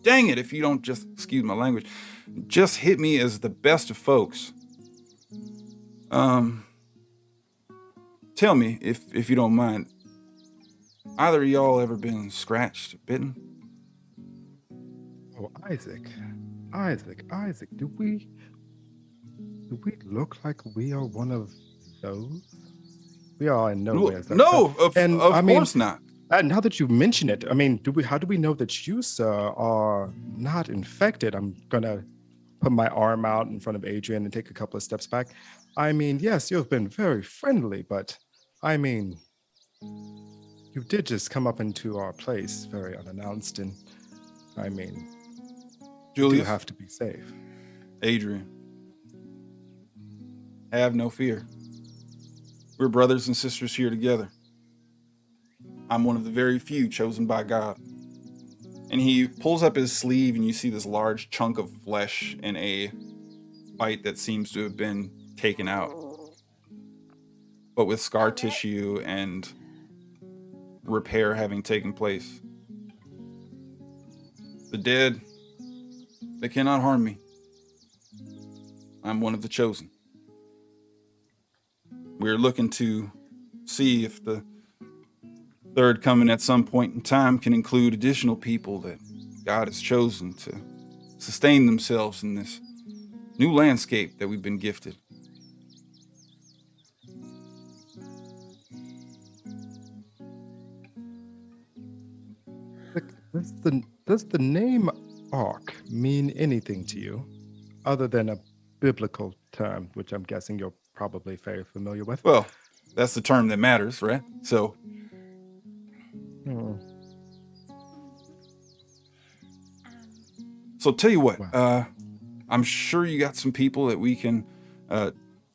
dang it, if you don't just, excuse my language, just hit me as the best of folks. Tell me, if you don't mind, either of y'all ever been scratched, bitten? Oh, Isaac, do we look like we are one of those? We are in no way. No, of course not. Now that you mention it, I mean, how do we know that you, sir, are not infected? I'm gonna put my arm out in front of Adrian and take a couple of steps back. I mean, yes, you have been very friendly, but I mean, you did just come up into our place very unannounced, and I mean, Julius, you do have to be safe. Adrian, have no fear. We're brothers and sisters here together. I'm one of the very few chosen by God. And he pulls up his sleeve, and you see this large chunk of flesh in a bite that seems to have been taken out, but with scar tissue and repair having taken place. The dead, they cannot harm me. I'm one of the chosen. We're looking to see if the third coming at some point in time can include additional people that God has chosen to sustain themselves in this new landscape that we've been gifted. Does the name Ark mean anything to you, other than a biblical term, which I'm guessing you're probably very familiar with? Well, that's the term that matters, right? So, Hmm. so tell you what, Wow. I'm sure you got some people that we can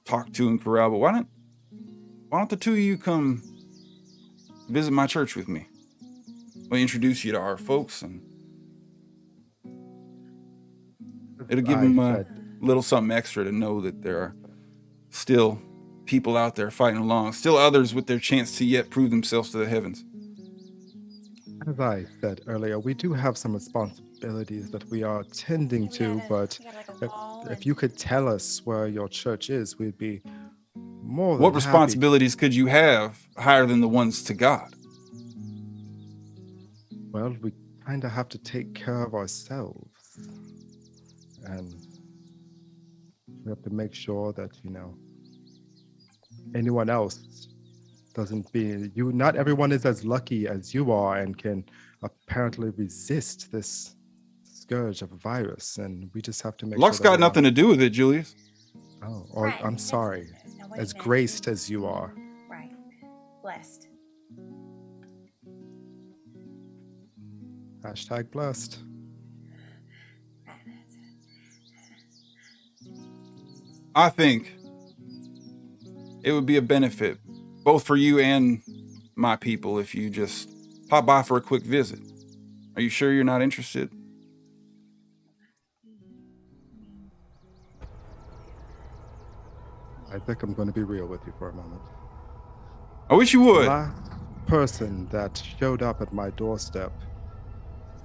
talk to and corral, but why don't the two of you come visit my church with me? We'll introduce you to our folks, and it'll give them a little something extra to know that there are still people out there fighting along, still others with their chance to yet prove themselves to the heavens. As I said earlier, we do have some responsibilities that we are tending to, but if you could tell us where your church is, we'd be more than What happy. responsibilities could you have higher than the ones to God? Well, we kind of have to take care of ourselves. And we have to make sure that, anyone else doesn't be you. Not everyone is as lucky as you are and can apparently resist this scourge of a virus. And we just have to make Luck's sure that got nothing to do with it, Julius. Oh, or Right, I'm that's- sorry. that's not what As he meant. graced as you are. Right. Blessed. Hashtag blessed. I think it would be a benefit, both for you and my people, if you just pop by for a quick visit. Are you sure you're not interested? I think I'm going to be real with you for a moment. I wish you The would. last person that showed up at my doorstep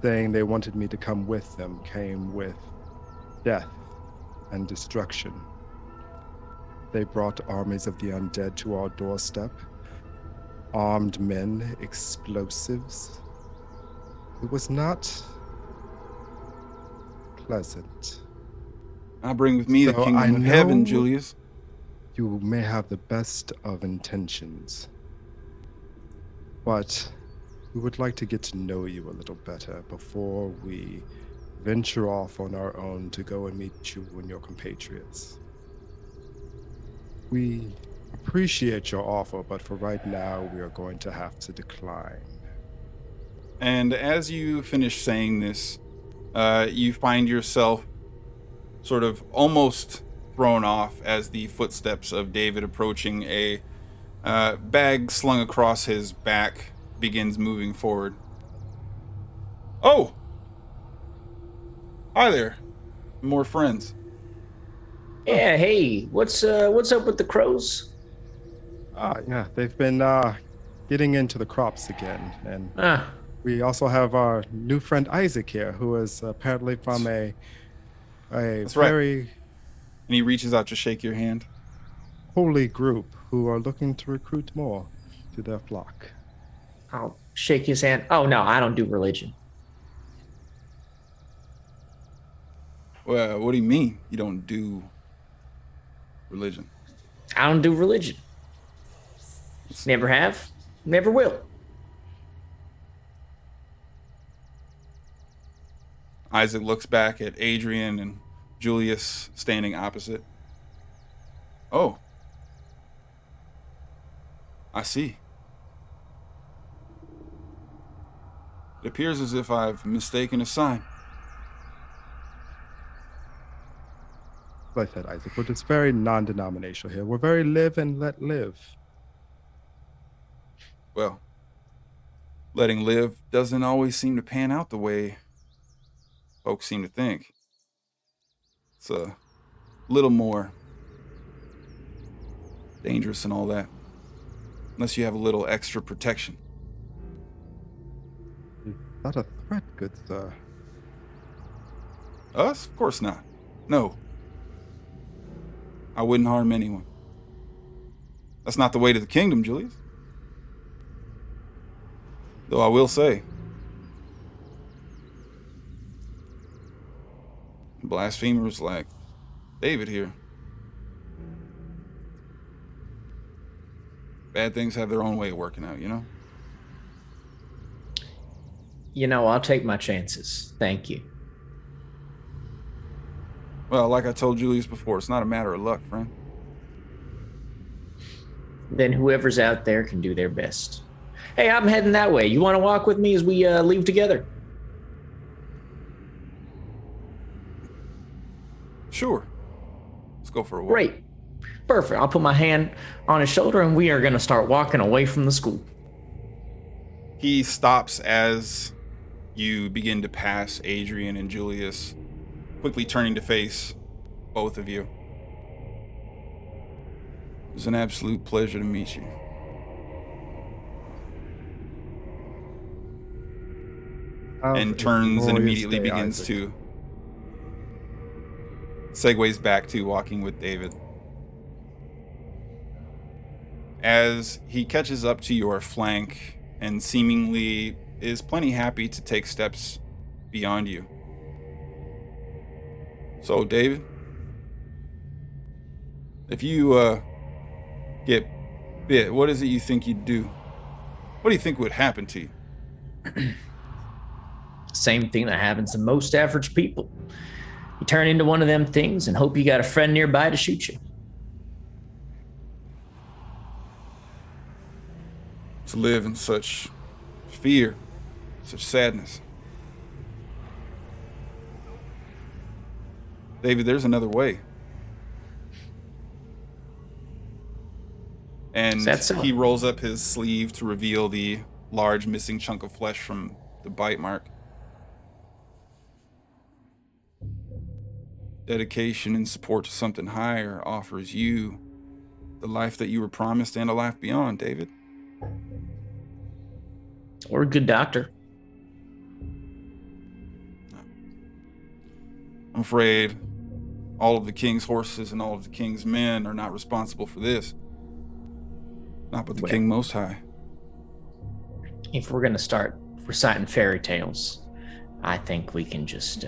saying they wanted me to come with them came with death and destruction. They brought armies of the undead to our doorstep, armed men, explosives. It was not pleasant. I bring with me the So kingdom I of heaven, know- Julius. You may have the best of intentions, but we would like to get to know you a little better before we venture off on our own to go and meet you and your compatriots. We appreciate your offer, but for right now, we are going to have to decline. And as you finish saying this, you find yourself sort of almost thrown off as the footsteps of David approaching a bag slung across his back begins moving forward. Oh! Hi there. More friends. Yeah, hey, what's up with the crows? Yeah, they've been getting into the crops again, and Ah, we also have our new friend Isaac here, who is apparently from a That's right. very And he reaches out to shake your hand. holy group who are looking to recruit more to their flock. I'll shake his hand. Oh no, I don't do religion. Well, what do you mean you don't do religion? I don't do religion. Never have, never will. Isaac looks back at Adrian and Julius standing opposite. Oh. I see. It appears as if I've mistaken a sign. As I said, Isaac, we're just very non-denominational here. We're very live and let live. Well, letting live doesn't always seem to pan out the way folks seem to think. It's a little more dangerous and all that. Unless you have a little extra protection. Is that a threat, good sir? Us? Of course not. No. I wouldn't harm anyone. That's not the way to the kingdom, Julius. Though I will say, blasphemers like David here, bad things have their own way of working out, you know? You know, I'll take my chances. Thank you. Well, like I told Julius before, it's not a matter of luck, friend. Then whoever's out there can do their best. Hey, I'm heading that way. You want to walk with me as we leave together? Sure. Let's go for a walk. Great. Perfect. I'll put my hand on his shoulder and we are going to start walking away from the school. He stops as you begin to pass Adrian and Julius, quickly turning to face both of you. It was an absolute pleasure to meet you. And turns and immediately begins to segues back to walking with David. As he catches up to your flank and seemingly is plenty happy to take steps beyond you. So, David, if you get bit, what is it you think you'd do? What do you think would happen to you? Same thing that happens to most average people. You turn into one of them things and hope you got a friend nearby to shoot you. To live in such fear, such sadness. David, there's another way. And he rolls up his sleeve to reveal the large missing chunk of flesh from the bite mark. Dedication and support to something higher offers you the life that you were promised and a life beyond, David. Or a good doctor. I'm afraid all of the king's horses and all of the king's men are not responsible for this. Not but the king most high. If we're going to start reciting fairy tales, I think we can just...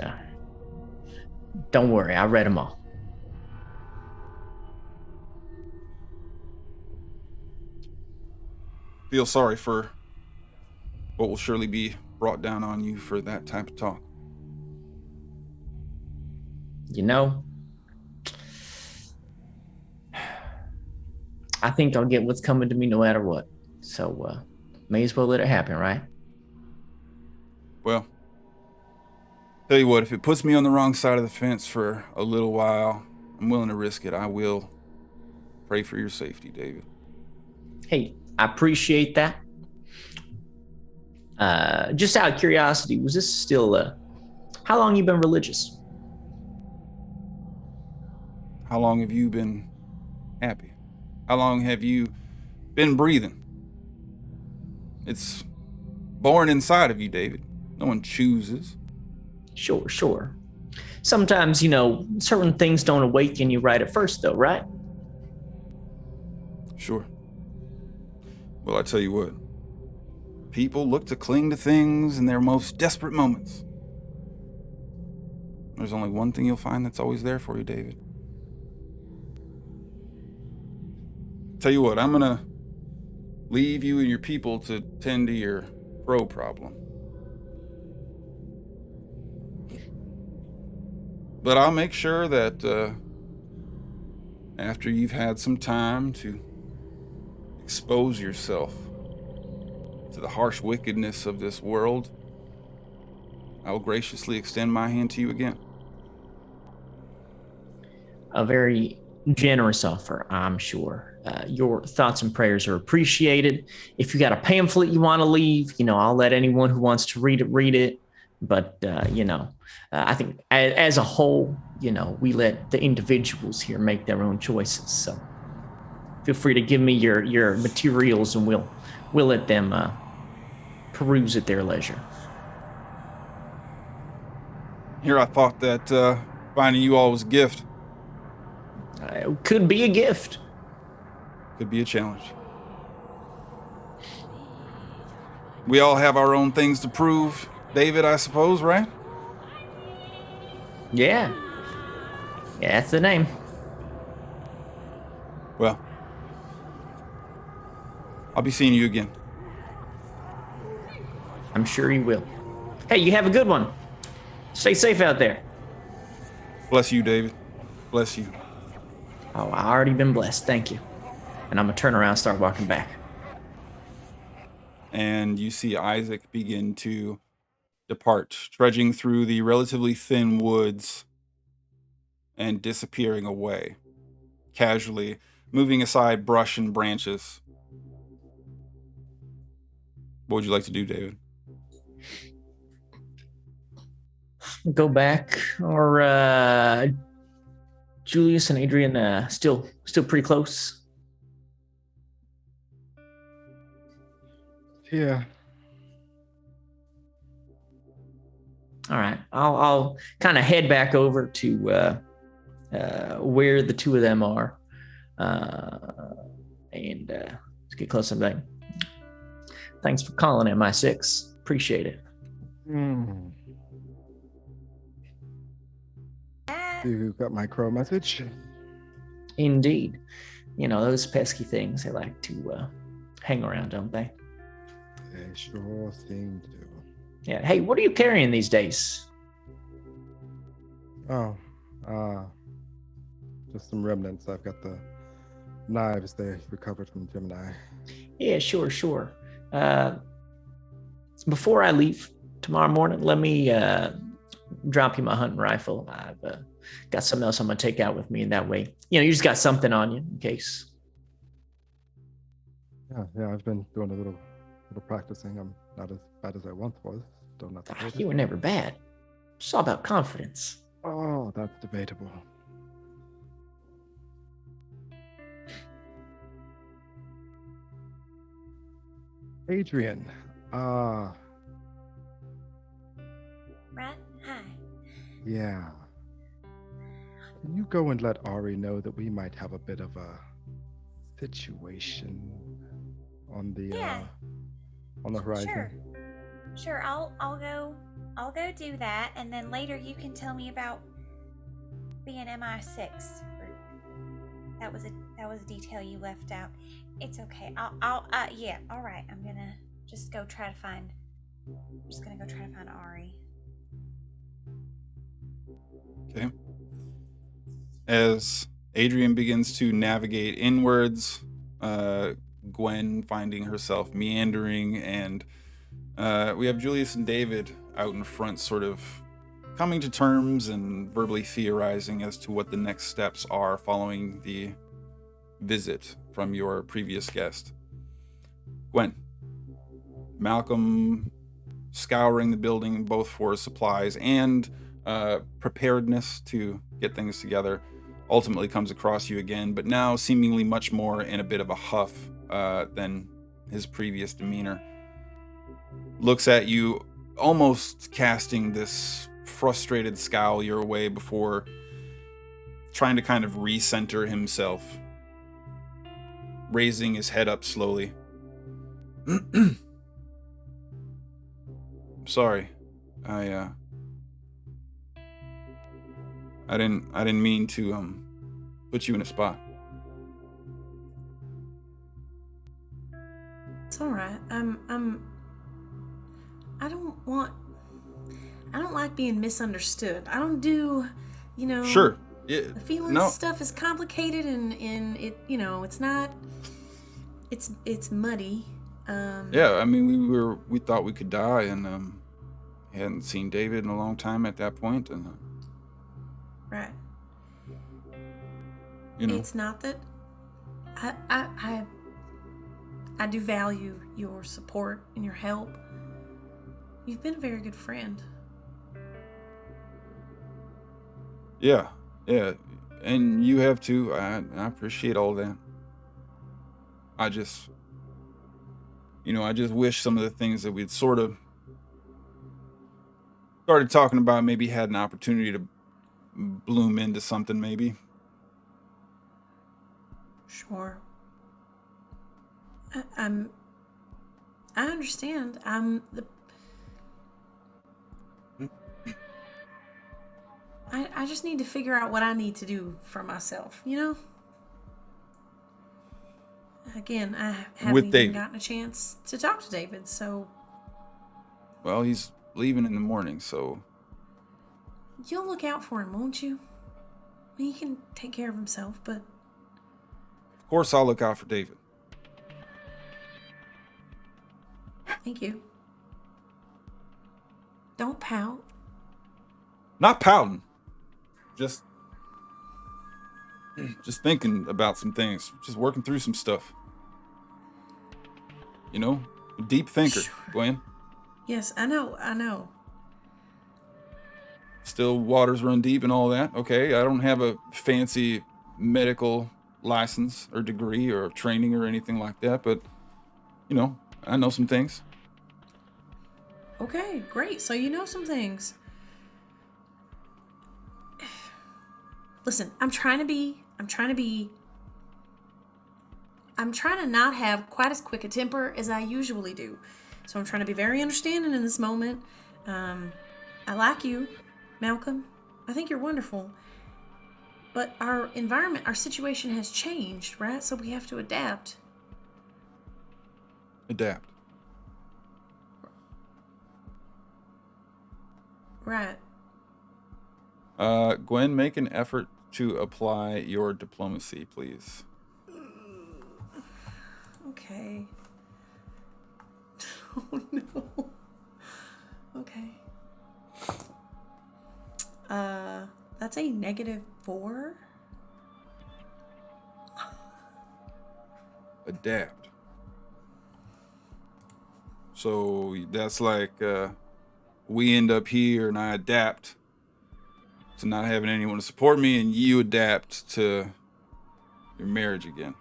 Don't worry, I read them all. Feel sorry for what will surely be brought down on you for that type of talk. You know, I think I'll get what's coming to me no matter what. So, may as well let it happen, right? Well, tell you what, if it puts me on the wrong side of the fence for a little while, I'm willing to risk it. I will pray for your safety, David. Hey, I appreciate that. Just out of curiosity, was this still, how long you been religious? How long have you been happy? How long have you been breathing? It's born inside of you, David. No one chooses. Sure. Sometimes, certain things don't awaken you right at first, though, right? Sure. Well, I tell you what. People look to cling to things in their most desperate moments. There's only one thing you'll find that's always there for you, David. Tell you what, I'm gonna leave you and your people to tend to your crow problem. But I'll make sure that after you've had some time to expose yourself to the harsh wickedness of this world, I will graciously extend my hand to you again. a very generous offer, I'm sure. Your thoughts and prayers are appreciated. If you got a pamphlet you want to leave, I'll let anyone who wants to read it. But, I think as a whole, we let the individuals here make their own choices. So feel free to give me your materials and we'll let them peruse at their leisure. Here I thought that finding you all was a gift. It could be a gift. Could be a challenge. We all have our own things to prove, David, I suppose, right? Yeah, that's the name. Well, I'll be seeing you again. I'm sure you will. Hey, you have a good one. Stay safe out there. Bless you, David. Bless you. Oh, I already been blessed. Thank you. And I'm going to turn around and start walking back. And you see Isaac begin to depart, trudging through the relatively thin woods and disappearing away, casually moving aside brush and branches. What would you like to do, David? Go back, or Julius and Adrian still pretty close? Yeah. All right, I'll kind of head back over to where the two of them are, and let's get close to them. Thanks for calling, MI6. Appreciate it. You got my crow message? Indeed. Those pesky things, they like to hang around, don't they? They sure seem to. Yeah. Hey, what are you carrying these days? Oh, just some remnants. I've got the knives they recovered from Gemini. Yeah, sure. Before I leave tomorrow morning, let me drop you my hunting rifle. I've got something else I'm going to take out with me, and that way, you just got something on you in case. Yeah, I've been doing a little practicing. I'm not as bad as I once was. Still not the greatest. You were never bad. It's all about confidence. Oh, that's debatable. Adrian, Right? Hi. yeah. Can you go and let Ari know that we might have a bit of a situation on the on the horizon? Sure. I'll go do that, and then later you can tell me about being MI6. That was a detail you left out. It's okay. Yeah. All right. I'm gonna just go try to find. I'm just gonna go try to find Ari. Okay. As Adrian begins to navigate inwards, Gwen finding herself meandering, and we have Julius and David out in front, sort of coming to terms and verbally theorizing as to what the next steps are following the visit from your previous guest. Gwen, Malcolm scouring the building both for supplies and preparedness to get things together, ultimately comes across you again, but now seemingly much more in a bit of a huff than his previous demeanor. Looks at you, almost casting this frustrated scowl your way before trying to kind of recenter himself, raising his head up slowly. Sorry, I didn't mean to put you in a spot. It's all right. I don't like being misunderstood. I don't do, Sure. Yeah. The feelings stuff is complicated and it, it's not. It's muddy. Yeah, I mean, we thought we could die, and hadn't seen David in a long time at that point, and Right. You know, It's not that I do value your support and your help. You've been a very good friend. yeah, and you have too. I appreciate all that. I just, I just wish some of the things that we'd sort of started talking about maybe had an opportunity to bloom into something, maybe. Sure. I understand. I just need to figure out what I need to do for myself, you know? Again, I haven't With even David. gotten a chance to talk to David, so Well, he's leaving in the morning, so you'll look out for him, won't you? He can take care of himself, but of course I'll look out for David. thank you. Don't pout. Not pouting. Just thinking about some things. Just working through some stuff. You know? A deep thinker, Sure. Gwen. Yes, I know. Still waters run deep and all that. Okay, I don't have a fancy medical license or degree or training or anything like that, but I know some things. Okay, great. So you know some things. Listen, I'm trying to not have quite as quick a temper as I usually do. So I'm trying to be very understanding in this moment. I like you, Malcolm. I think you're wonderful. But our environment, our situation has changed, right? So we have to adapt. Adapt. Right. Gwen, make an effort to apply your diplomacy, please. Okay. Oh no. Okay. That's a -4. Adapt. So that's like we end up here and I adapt to not having anyone to support me, and you adapt to your marriage again.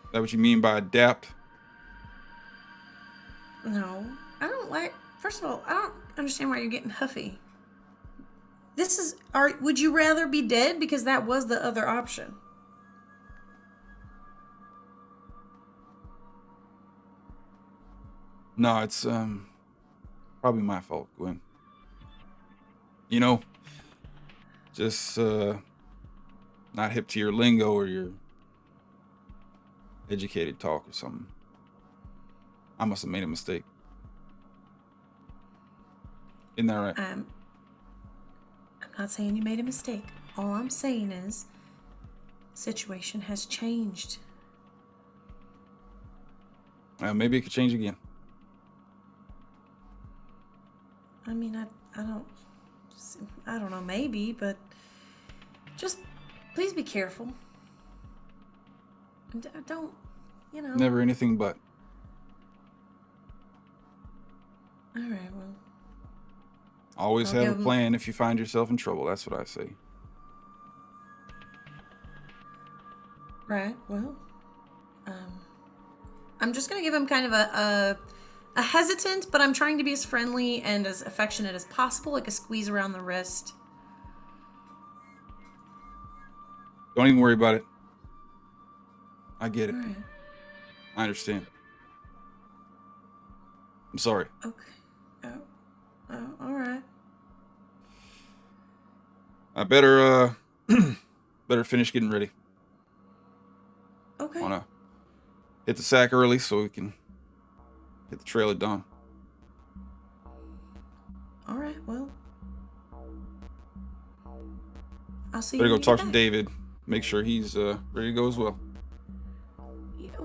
Is that what you mean by adapt? No, I don't like. First of all, I don't understand why you're getting huffy. Would you rather be dead? Because that was the other option. No, it's probably my fault, Gwen. Just not hip to your lingo or your educated talk or something. I must have made a mistake. Isn't that right? I'm not saying you made a mistake. All I'm saying is, situation has changed. Maybe it could change again. I mean, I don't know, maybe, but just please be careful. Don't, Never anything but. All right, well. Always I'll have give a plan if you find yourself in trouble. That's what I say. Right, well. I'm just gonna give him kind of a hesitant, but I'm trying to be as friendly and as affectionate as possible, like a squeeze around the wrist. Don't even worry about it. I get it. All right. I understand. I'm sorry. Okay. All right. I better finish getting ready. Okay. Wanna hit the sack early so we can hit the trail at dawn. All right. Well, I'll see Better you. go talk to David. Make sure he's ready to go as well.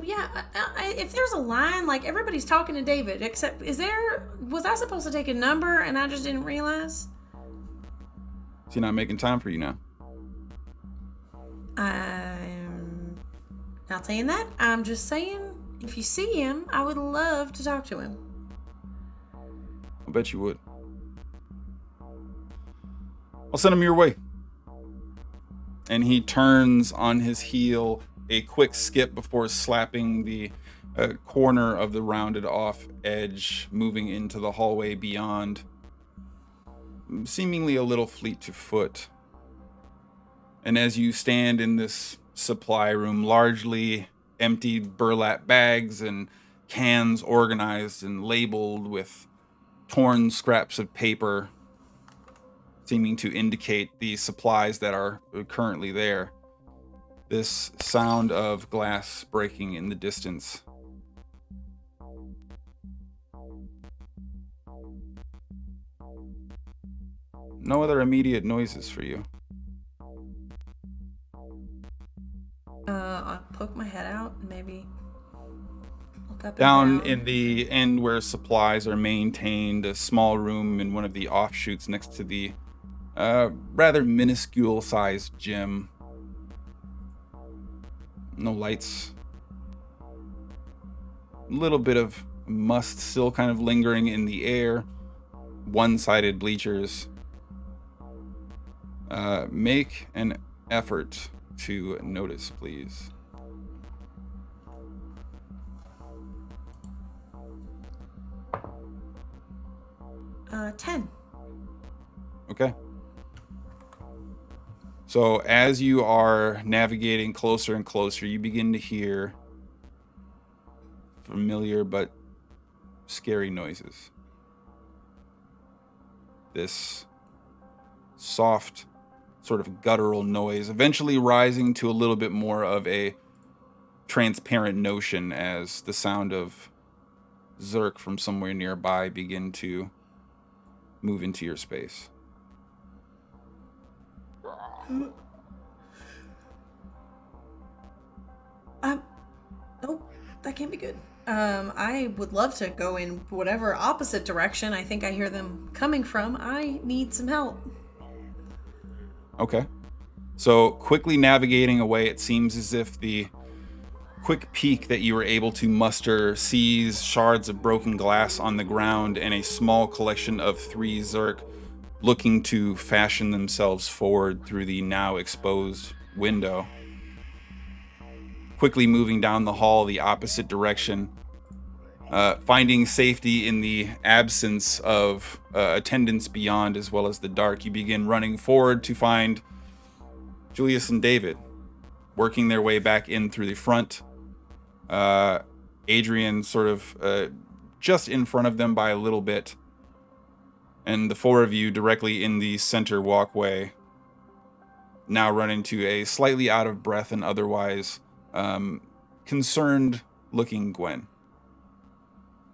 Yeah. If there's a line, like everybody's talking to David, except was I supposed to take a number and I just didn't realize? Is he not making time for you now? I'm not saying that. I'm just saying, if you see him, I would love to talk to him. I bet you would. I'll send him your way. And he turns on his heel, a quick skip before slapping the corner of the rounded off edge, moving into the hallway beyond, seemingly a little fleet to foot. And as you stand in this supply room, largely emptied burlap bags and cans organized and labeled with torn scraps of paper, seeming to indicate the supplies that are currently there. This sound of glass breaking in the distance. No other immediate noises for you. I'll poke my head out and maybe look up Down and down. in the end where supplies are maintained, a small room in one of the offshoots next to the rather minuscule sized gym. No lights. A little bit of must still kind of lingering in the air. One-sided bleachers. Make an effort to notice, please. Uh, 10. Okay. So as you are navigating closer and closer, you begin to hear familiar but scary noises. This soft, sort of guttural noise, eventually rising to a little bit more of a transparent notion as the sound of Zerk from somewhere nearby begin to move into your space. Nope, that can't be good. I would love to go in whatever opposite direction I think I hear them coming from. I need some help. Okay. So quickly navigating away, it seems as if the quick peek that you were able to muster sees shards of broken glass on the ground and a small collection of 3 Zerk looking to fashion themselves forward through the now exposed window. Quickly moving down the hall the opposite direction, finding safety in the absence of attendants beyond as well as the dark, you begin running forward to find Julius and David working their way back in through the front. Adrian sort of just in front of them by a little bit, and the 4 of you directly in the center walkway, now run into a slightly out of breath and otherwise concerned looking Gwen.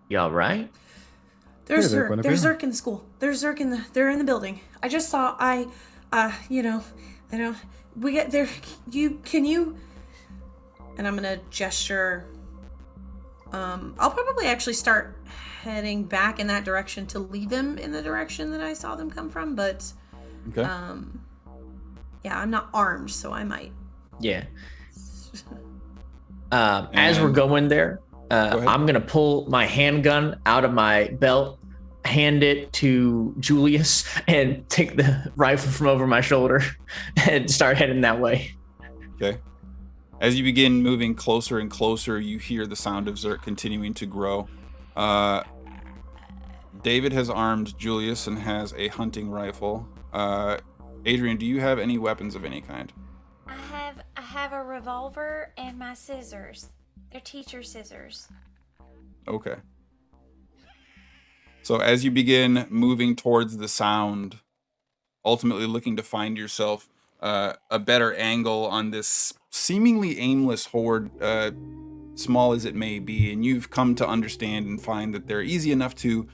You all right? There's Hey there, Zerk. There's Guinevere. Zerk in the school. There's Zerk in the. They're in the building. I just saw. I don't. We get there. Can you? And I'm gonna gesture. I'll probably actually start heading back in that direction to lead them in the direction that I saw them come from. But, Okay. yeah, I'm not armed, so I might. Yeah. As we're And- going there, Go ahead. I'm gonna pull my handgun out of my belt, hand it to Julius, and take the rifle from over my shoulder and start heading that way. Okay. As you begin moving closer and closer, you hear the sound of Zerk continuing to grow. David has armed Julius and has a hunting rifle. Adrian, do you have any weapons of any kind? I have a revolver and my scissors. They're teacher scissors. Okay. So as you begin moving towards the sound, ultimately looking to find yourself a better angle on this seemingly aimless horde, small as it may be, and you've come to understand and find that they're easy enough to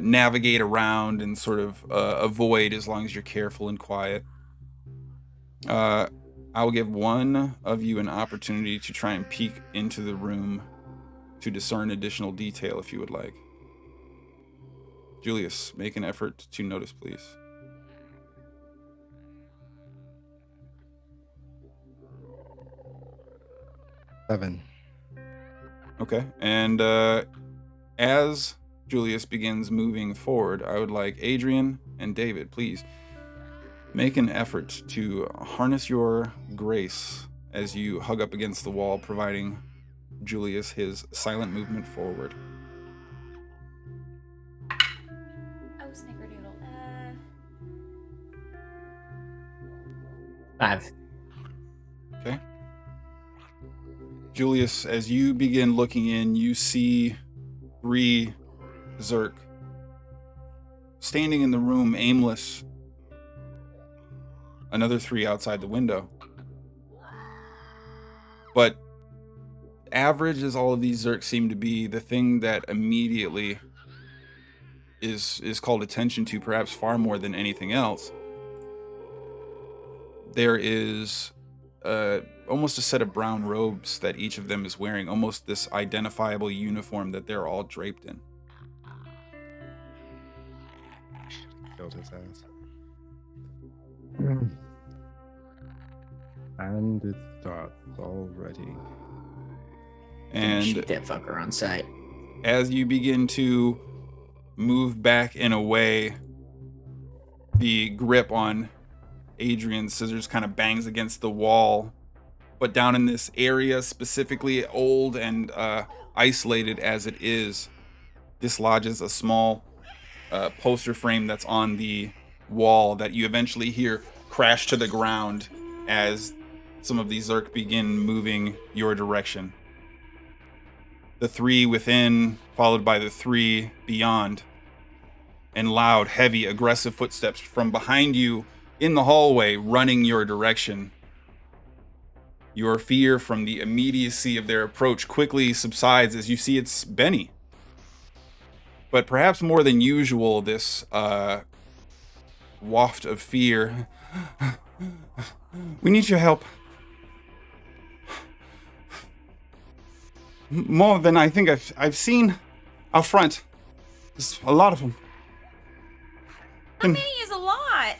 navigate around and sort of avoid as long as you're careful and quiet. I will give one of you an opportunity to try and peek into the room to discern additional detail if you would like. Julius, make an effort to notice, please. 7. Okay. And as Julius begins moving forward, I would like Adrian and David, please make an effort to harness your grace as you hug up against the wall, providing Julius his silent movement forward. Oh, snickerdoodle. 5. Okay. Julius, as you begin looking in, you see 3 Zerk standing in the room, aimless. Another 3 outside the window. But average as all of these Zerk seem to be, the thing that immediately is called attention to, perhaps far more than anything else, there is almost a set of brown robes that each of them is wearing, almost this identifiable uniform that they're all draped in. Killed his ass. And it starts already. And Shoot that fucker on sight. as you begin to move back and away, the grip on Adrian's scissors kind of bangs against the wall. But down in this area, specifically old and isolated as it is, dislodges a small poster frame that's on the wall that you eventually hear crash to the ground as some of these Zerk begin moving your direction. The 3 within, followed by the 3 beyond, and loud, heavy, aggressive footsteps from behind you in the hallway running your direction. Your fear from the immediacy of their approach quickly subsides as you see it's Benny. But perhaps more than usual, this waft of fear. We need your help. More than I think I've seen out front. There's a lot of them. How many is a lot?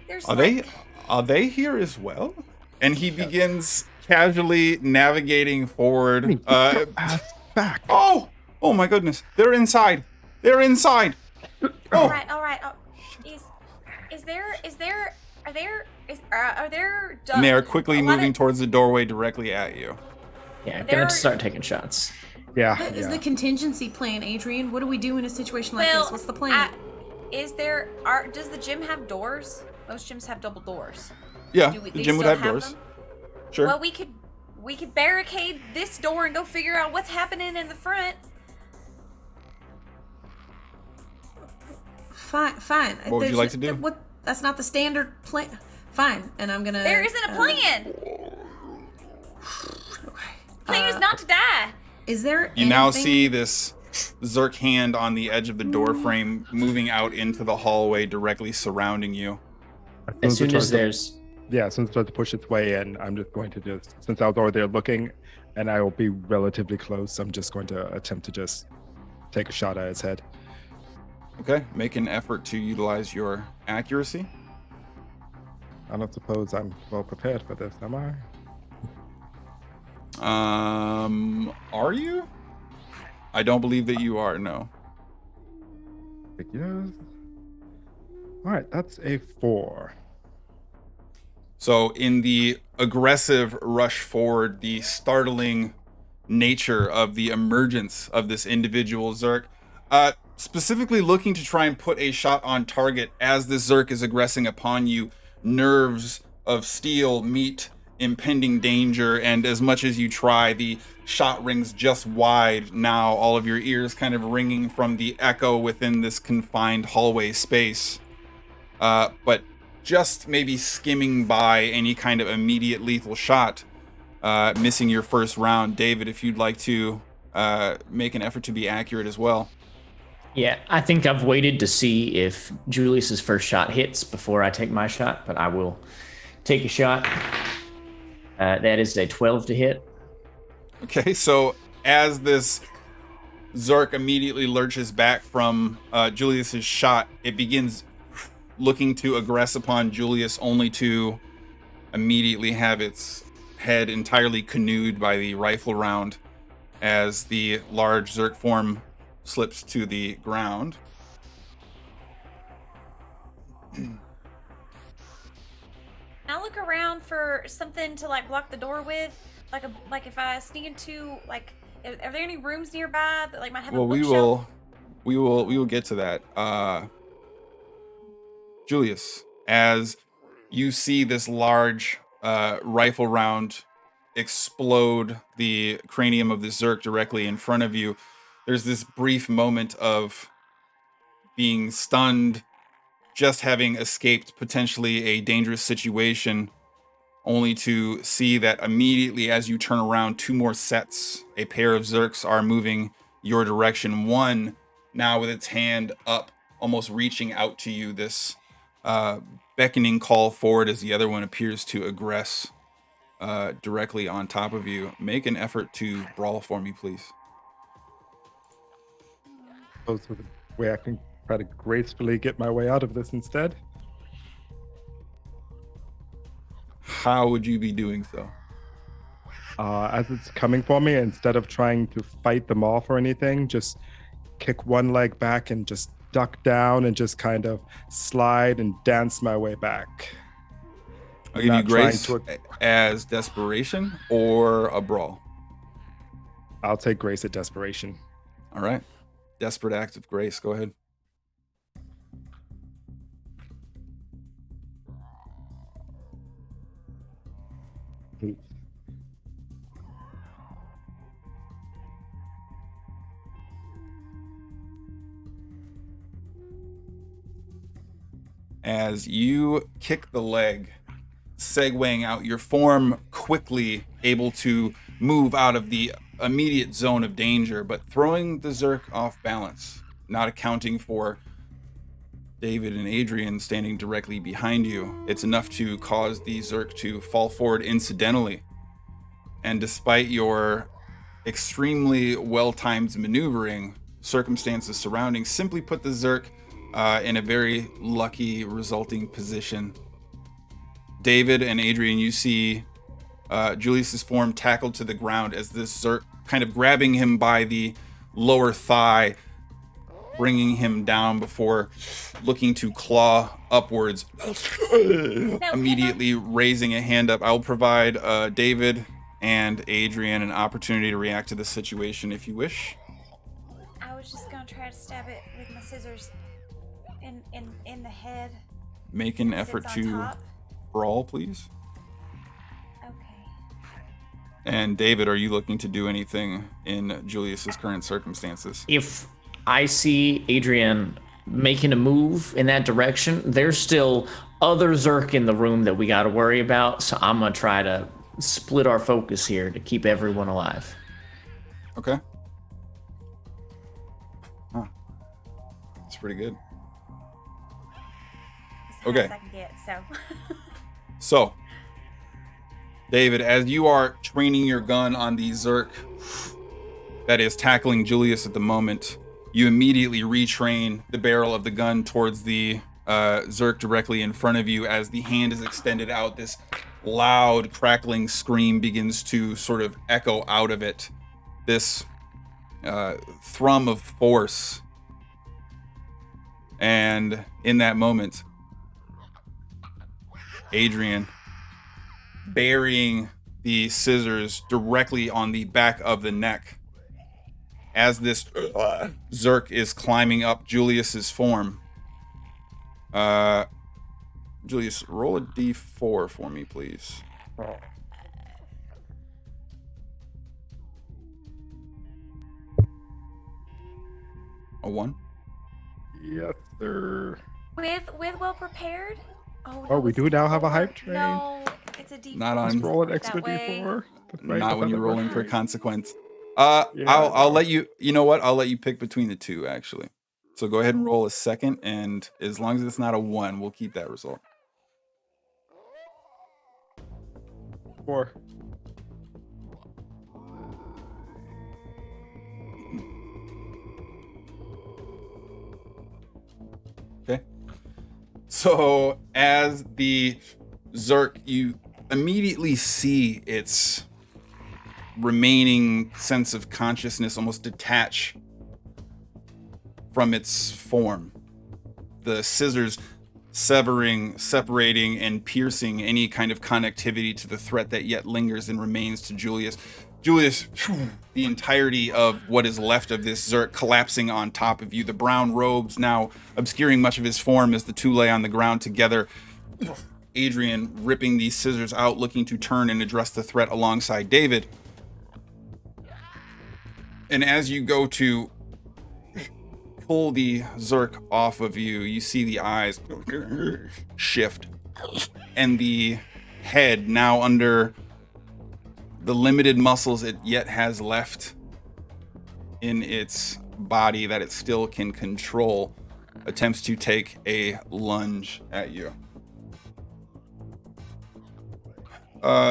There's Are they here as well? And he begins casually navigating forward. Back. Oh my goodness! They're inside. They're inside. All right. Are there? And they are quickly moving towards the doorway directly at you. Yeah, I'm gonna start taking shots. Yeah. What is the contingency plan, Adrian? What do we do in a situation like this? What's the plan? Does the gym have doors? Most gyms have double doors. Yeah, The the gym would have doors. Them? Sure. Well, we could barricade this door and go figure out what's happening in the front. Fine. What would you like to do? That's not the standard plan. Fine, and I'm gonna. There isn't a plan. Okay. Plan is not to die. Is there? You now see this Zerk hand on the edge of the door frame moving out into the hallway directly surrounding you. As soon as there's... Yeah, as soon as it starts to push its way in, I'm just going to since I was over there looking, and I will be relatively close, I'm just going to attempt to just take a shot at its head. Okay, make an effort to utilize your accuracy. I don't suppose I'm well prepared for this, am I? Are you? I don't believe that you are, no. Yes. All right, that's a 4. So in the aggressive rush forward, the startling nature of the emergence of this individual Zerk, specifically looking to try and put a shot on target as this Zerk is aggressing upon you, nerves of steel meet impending danger, and as much as you try, the shot rings just wide. Now all of your ears kind of ringing from the echo within this confined hallway space. But just maybe skimming by any kind of immediate lethal shot, missing your first round. David, if you'd like to make an effort to be accurate as well. Yeah, I think I've waited to see if Julius's first shot hits before I take my shot, but I will take a shot. That is a 12 to hit. Okay, so as this Zerk immediately lurches back from Julius's shot, it begins looking to aggress upon Julius, only to immediately have its head entirely canoed by the rifle round as the large Zerk form slips to the ground. I'll look around for something to like block the door with, like if I sneak into like, are there any rooms nearby that like might have a bookshelf? we will get to that. Julius, as you see this large rifle round explode the cranium of the Zerk directly in front of you, there's this brief moment of being stunned, just having escaped potentially a dangerous situation, only to see that immediately as you turn around, two more sets, a pair of Zerks are moving your direction. One now with its hand up, almost reaching out to you, this beckoning call forward, as the other one appears to aggress directly on top of you. Make an effort to brawl for me, please. Those are the way I can try to gracefully get my way out of this instead. How would you be doing so? As it's coming for me, instead of trying to fight them off or anything, just kick one leg back and just duck down and just kind of slide and dance my way back. I'll give you Not trying grace to- as desperation or a brawl. I'll take grace at desperation. All right. Desperate act of grace. Go ahead. As you kick the leg, segueing out, your form quickly able to move out of the immediate zone of danger, but throwing the Zerk off balance, not accounting for David and Adrian standing directly behind you. It's enough to cause the Zerk to fall forward incidentally. And despite your extremely well-timed maneuvering, circumstances surrounding simply put the Zerk in a very lucky resulting position. David and Adrian, you see Julius's form tackled to the ground as this Zerk kind of grabbing him by the lower thigh, bringing him down before looking to claw upwards, immediately raising a hand up. I'll provide David and Adrian an opportunity to react to the situation if you wish. I was just gonna try to stab it with my scissors in the head. Make an It effort sits on to top. brawl, please. Okay. And David, are you looking to do anything in Julius's current circumstances? If I see Adrian making a move in that direction, there's still other Zerk in the room that we got to worry about. So I'm going to try to split our focus here to keep everyone alive. Okay. Huh. That's pretty good. As high Okay. as I can get, so. So, David, as you are training your gun on the Zerk that is tackling Julius at the moment, you immediately retrain the barrel of the gun towards the Zerk directly in front of you. As the hand is extended out, this loud crackling scream begins to sort of echo out of it. This thrum of force. And in that moment, Adrian, burying the scissors directly on the back of the neck, as this Zerk is climbing up Julius's form. Julius, roll a d4 for me, please. A 1? Yes, sir. With well prepared? Oh, we it's a do now have a D4. hype train? No, it's a D4. Not on- Let's roll an That extra way. D4. Not when you're rolling for consequence. Yeah, I'll no. let you. You know what? I'll let you pick between the two, actually. So go ahead and roll a second, and as long as it's not a 1, we'll keep that result. 4. Okay. So as the Zerk, you immediately see its remaining sense of consciousness almost detach from its form. The scissors separating, and piercing any kind of connectivity to the threat that yet lingers and remains to Julius. Julius, the entirety of what is left of this Zerk collapsing on top of you, the brown robes now obscuring much of his form as the two lay on the ground together. Adrian ripping these scissors out, looking to turn and address the threat alongside David. And as you go to pull the Zerk off of you, you see the eyes shift, and the head, now under the limited muscles it yet has left in its body that it still can control, attempts to take a lunge at you.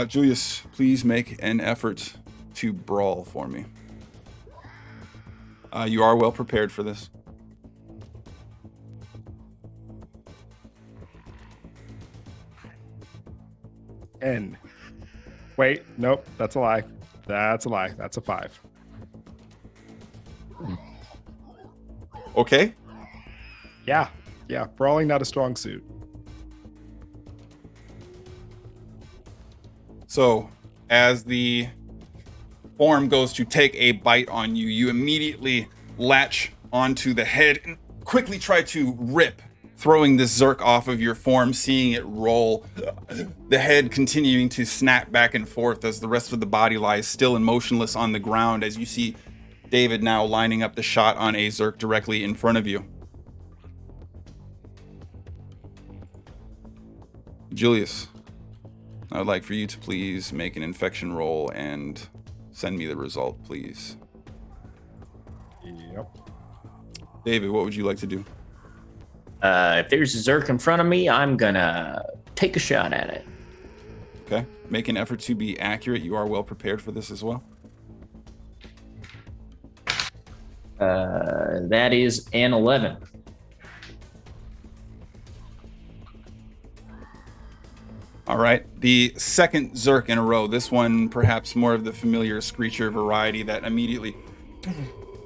Julius, please make an effort to brawl for me. You are well prepared for this. N. Wait, nope, that's a lie. That's a lie. That's a 5. Okay. Yeah, brawling not a strong suit. So, as the form goes to take a bite on you, you immediately latch onto the head and quickly try to rip, throwing this Zerk off of your form, seeing it roll, the head continuing to snap back and forth as the rest of the body lies still and motionless on the ground, as you see David now lining up the shot on a Zerk directly in front of you. Julius, I would like for you to please make an infection roll and send me the result, please. Yep. David, what would you like to do? If there's a Zerk in front of me, I'm gonna take a shot at it. Okay. Make an effort to be accurate. You are well prepared for this as well. That is an 11. All right. The second Zerk in a row, this one perhaps more of the familiar Screecher variety that immediately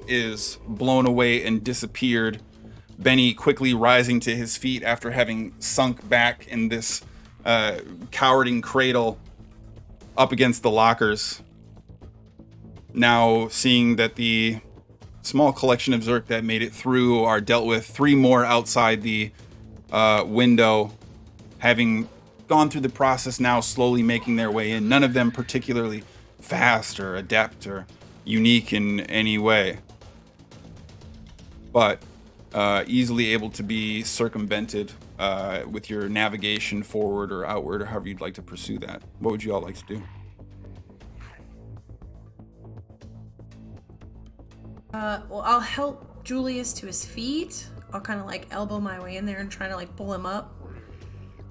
is blown away and disappeared. Benny quickly rising to his feet after having sunk back in this cowarding cradle up against the lockers. Now seeing that the small collection of Zerk that made it through are dealt with, 3 more outside the window, having gone through the process now, slowly making their way in. None of them particularly fast or adept or unique in any way, but easily able to be circumvented with your navigation forward or outward, or however you'd like to pursue that. What would you all like to do? Well, I'll help Julius to his feet. I'll kind of like elbow my way in there and try to like pull him up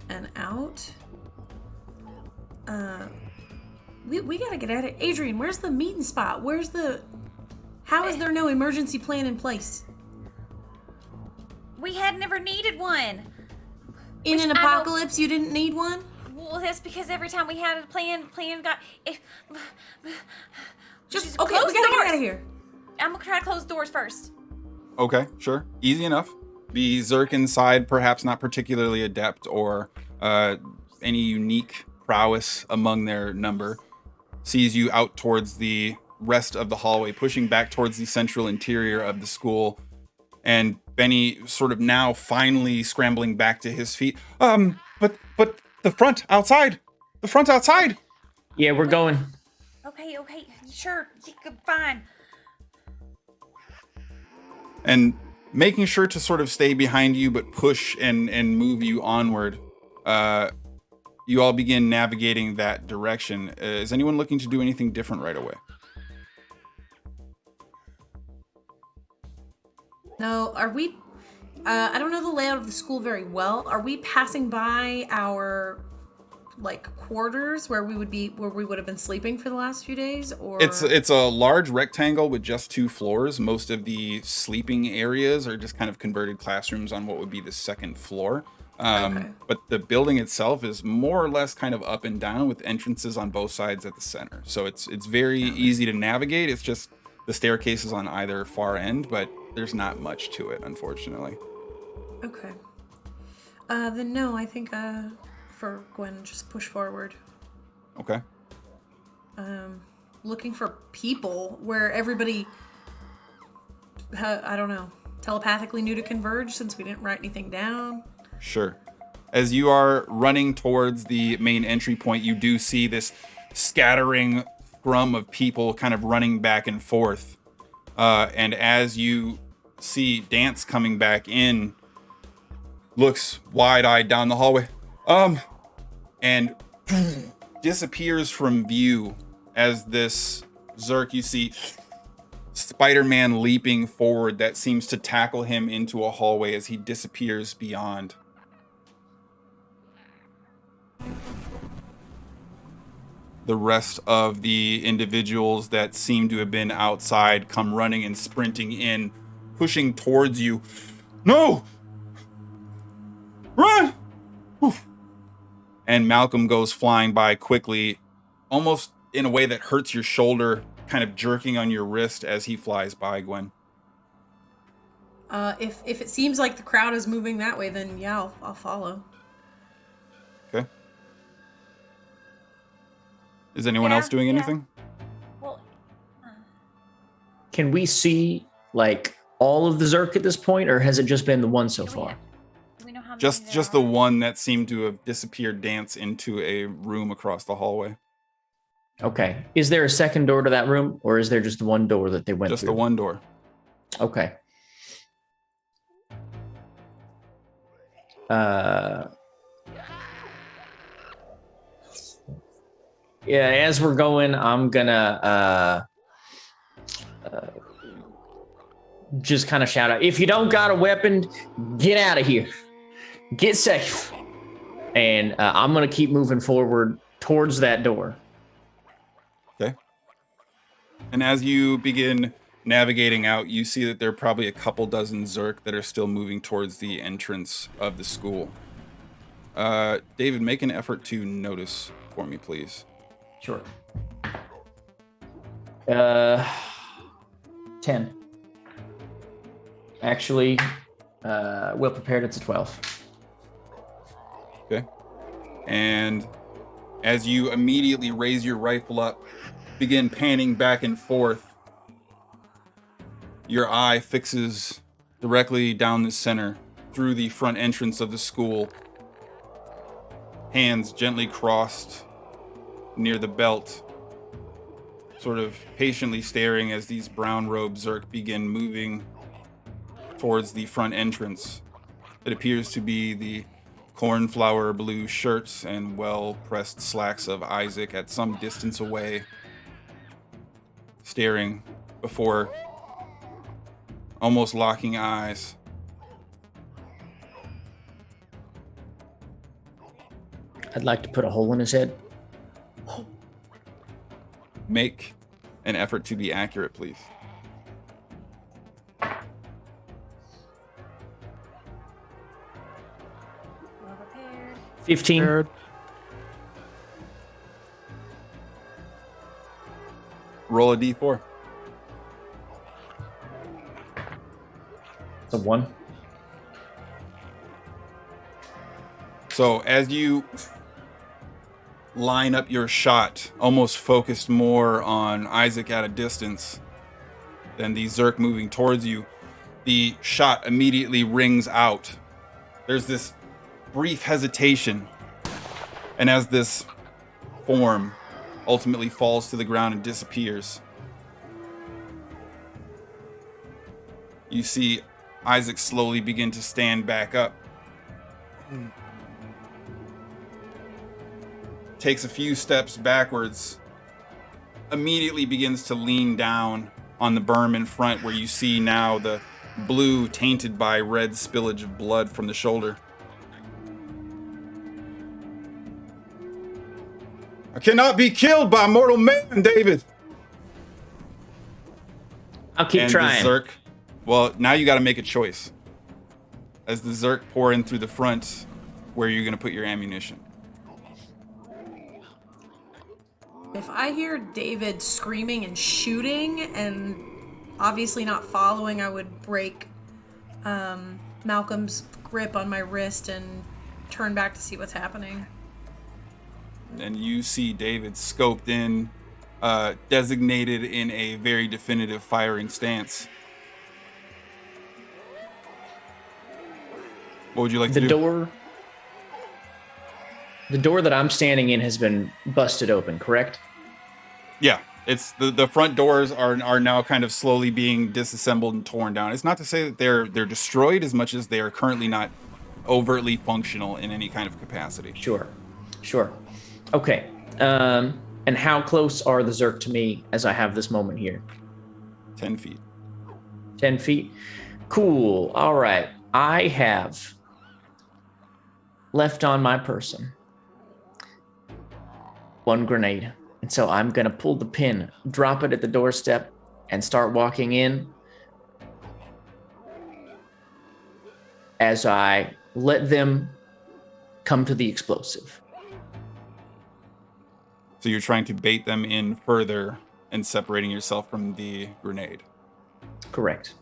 and out. We gotta get at it. Adrian, where's the meeting spot? How is there no emergency plan in place? We had never needed one. In an apocalypse, you didn't need one? Well, that's because every time we had a plan got... Just, okay, we gotta get out of here. I'm gonna try to close the doors first. Okay, sure. Easy enough. The Zerk inside, perhaps not particularly adept or any unique prowess among their number, sees you out towards the rest of the hallway, pushing back towards the central interior of the school. And Benny sort of now finally scrambling back to his feet. But the front outside. The front outside. Yeah, we're going. Okay, sure, fine. And making sure to sort of stay behind you, but push and move you onward. You all begin navigating that direction. Is anyone looking to do anything different right away? No, are we... I don't know the layout of the school very well. Are we passing by our, like, quarters where we would have been sleeping for the last few days, or... It's a large rectangle with just 2 floors. Most of the sleeping areas are just kind of converted classrooms on what would be the second floor. Okay. But the building itself is more or less kind of up and down with entrances on both sides at the center. So it's very easy to navigate. It's just the staircase is on either far end, but there's not much to it, unfortunately. Okay. Then no, I think for Gwen, just push forward. Okay. Looking for people where everybody, I don't know, telepathically knew to converge since we didn't write anything down. Sure. As you are running towards the main entry point, you do see this scattering scrum of people kind of running back and forth. And as you see Dance coming back in, looks wide-eyed down the hallway, and disappears from view. As this Zerk, you see Spider-Man leaping forward that seems to tackle him into a hallway as he disappears beyond. The rest of the individuals that seem to have been outside come running and sprinting in, pushing towards you. No! Run! Oof. And Malcolm goes flying by quickly, almost in a way that hurts your shoulder, kind of jerking on your wrist as he flies by, Gwen. If it seems like the crowd is moving that way, then yeah, I'll follow. Okay. Is anyone else doing anything? Well, Can we see like all of the Zerk at this point, or has it just been the one so far? do we know how many Just there the are? one that seemed to have disappeared Dance into a room across the hallway. Okay. Is there a second door to that room, or is there just the one door that they went Just through? the one door. Okay. Yeah, as we're going, I'm gonna just kind of shout out, if you don't got a weapon, get out of here. Get safe. And I'm gonna keep moving forward towards that door. Okay. And as you begin navigating out, you see that there are probably a couple dozen Zerk that are still moving towards the entrance of the school. David, make an effort to notice for me, please. Sure. 10. Actually, well prepared, it's a 12. Okay. And as you immediately raise your rifle up, begin panning back and forth, your eye fixes directly down the center through the front entrance of the school. Hands gently crossed near the belt, sort of patiently staring as these brown-robed Zerk begin moving towards the front entrance. It appears to be the cornflower blue shirts and well-pressed slacks of Isaac at some distance away, staring before almost locking eyes. I'd like to put a hole in his head. Make an effort to be accurate, please. Well prepared. 15. Prepared. Roll a d4. It's a 1. So as you line up your shot, almost focused more on Isaac at a distance than the Zerk moving towards you, the shot immediately rings out. There's this brief hesitation, and as this form ultimately falls to the ground and disappears, you see Isaac slowly begin to stand back up. Takes a few steps backwards, immediately begins to lean down on the berm in front, where you see now the blue tainted by red spillage of blood from the shoulder. I cannot be killed by mortal man, David. I'll keep And trying. the Zerk, well, now you got to make a choice. As the Zerk pour in through the front, where you're going to put your ammunition. If I hear David screaming and shooting and obviously not following, I would break Malcolm's grip on my wrist and turn back to see what's happening. And you see David scoped in, designated in a very definitive firing stance. What would you like to do? The door that I'm standing in has been busted open, correct? Yeah, it's the front doors are now kind of slowly being disassembled and torn down. It's not to say that they're destroyed as much as they are currently not overtly functional in any kind of capacity. Sure. Okay. And how close are the Zerk to me as I have this moment here? 10 feet. 10 feet? Cool. All right. I have left on my person 1 grenade. And so I'm going to pull the pin, drop it at the doorstep, and start walking in as I let them come to the explosive. So you're trying to bait them in further and separating yourself from the grenade. Correct.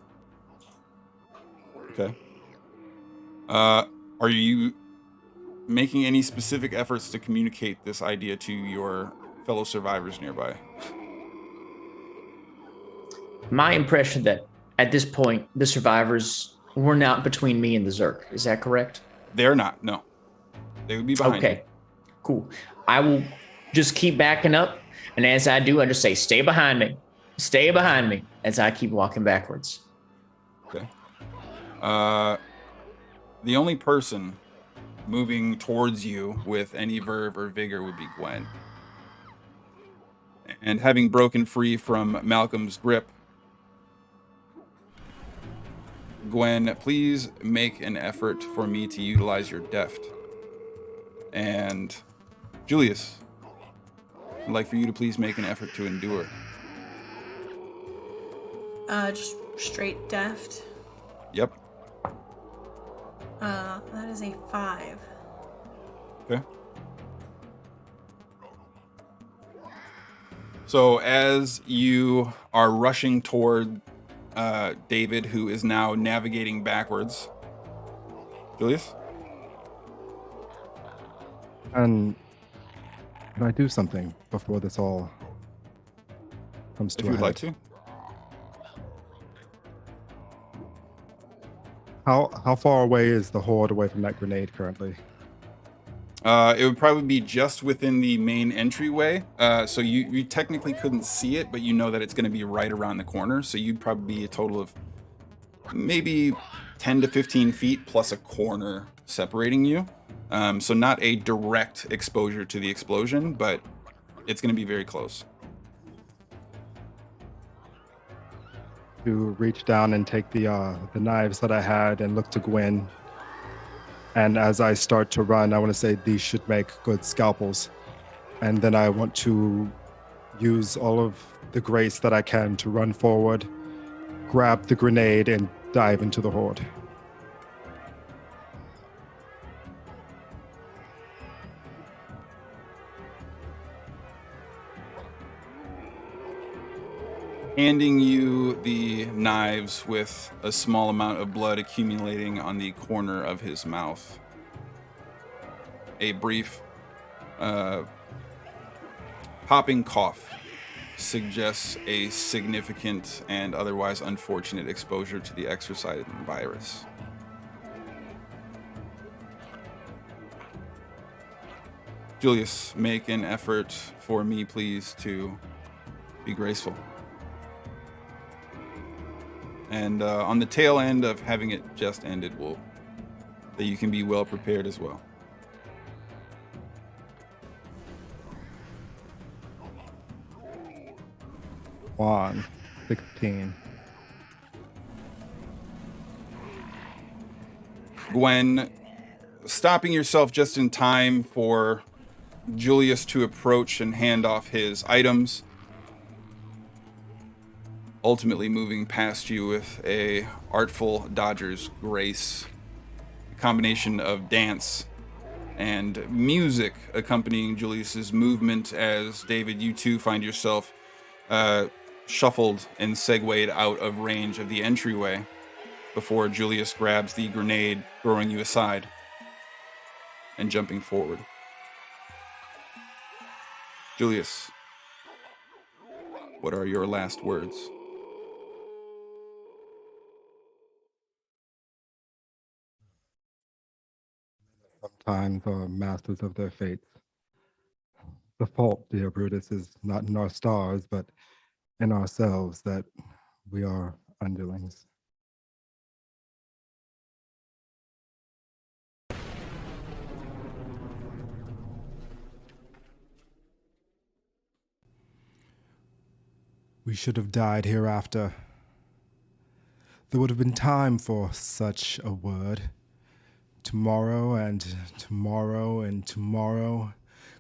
Okay. Are you making any specific efforts to communicate this idea to your fellow survivors nearby? My impression that at this point, the survivors were not between me and the Zerk. Is that correct? They're not, no. They would be behind you. Okay, cool. I will just keep backing up, and as I do, I just say, stay behind me, as I keep walking backwards. Okay. The only person moving towards you with any verve or vigor would be Gwen. And having broken free from Malcolm's grip, Gwen, please make an effort for me to utilize your deft. And Julius, I'd like for you to please make an effort to endure. Just straight deft. Yep. That is a 5. Okay. So as you are rushing toward David, who is now navigating backwards. Julius? And can I do something before this all comes to If a you would head? like to. How far away is the horde away from that grenade currently? It would probably be just within the main entryway. So you technically couldn't see it, but you know that it's going to be right around the corner. So you'd probably be a total of maybe 10 to 15 feet plus a corner separating you. So not a direct exposure to the explosion, but it's going to be very close. To reach down and take the knives that I had and look to Gwen. And as I start to run, I want to say these should make good scalpels. And then I want to use all of the grace that I can to run forward, grab the grenade, and dive into the horde. Handing you the knives with a small amount of blood accumulating on the corner of his mouth. A brief popping cough suggests a significant and otherwise unfortunate exposure to the exorcising virus. Julius, make an effort for me, please, to be graceful. And on the tail end of having it just ended, that you can be well prepared as well. Juan, 16. Gwen, stopping yourself just in time for Julius to approach and hand off his items, ultimately moving past you with a artful dodger's grace, a combination of dance and music accompanying Julius's movement as David, you too find yourself shuffled and segued out of range of the entryway before Julius grabs the grenade, throwing you aside and jumping forward. Julius, what are your last words? Sometimes are masters of their fates. The fault, dear Brutus, is not in our stars, but in ourselves that we are underlings. We should have died hereafter. There would have been time for such a word. Tomorrow and tomorrow and tomorrow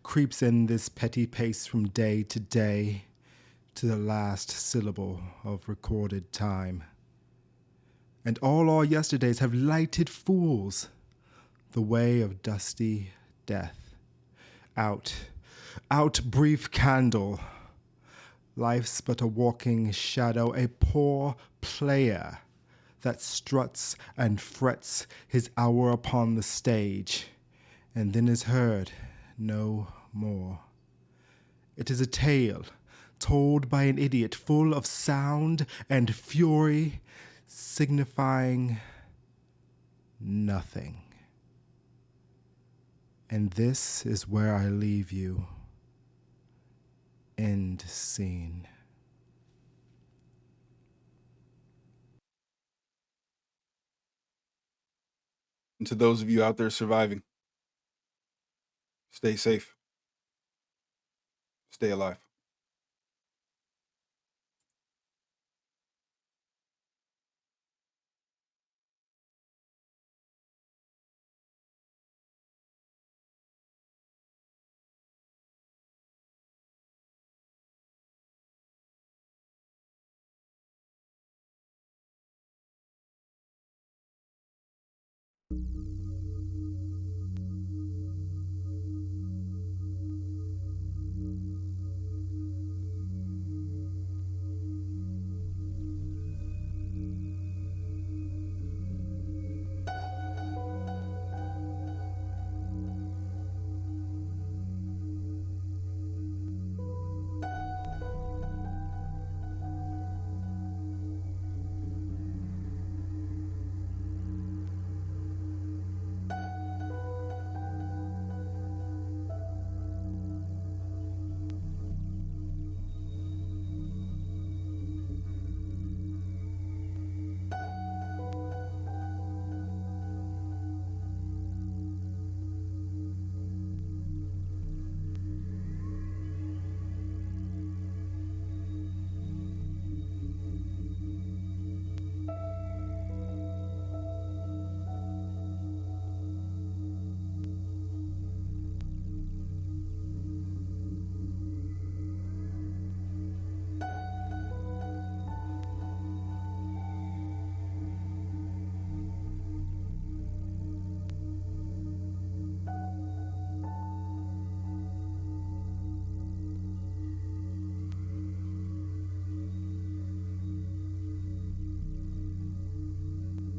creeps in this petty pace from day to day to the last syllable of recorded time. And all our yesterdays have lighted fools the way of dusty death. Out, brief candle. Life's but a walking shadow, a poor player that struts and frets his hour upon the stage, and then is heard no more. It is a tale told by an idiot, full of sound and fury, signifying nothing. And this is where I leave you. End scene. And to those of you out there surviving, stay safe. Stay alive.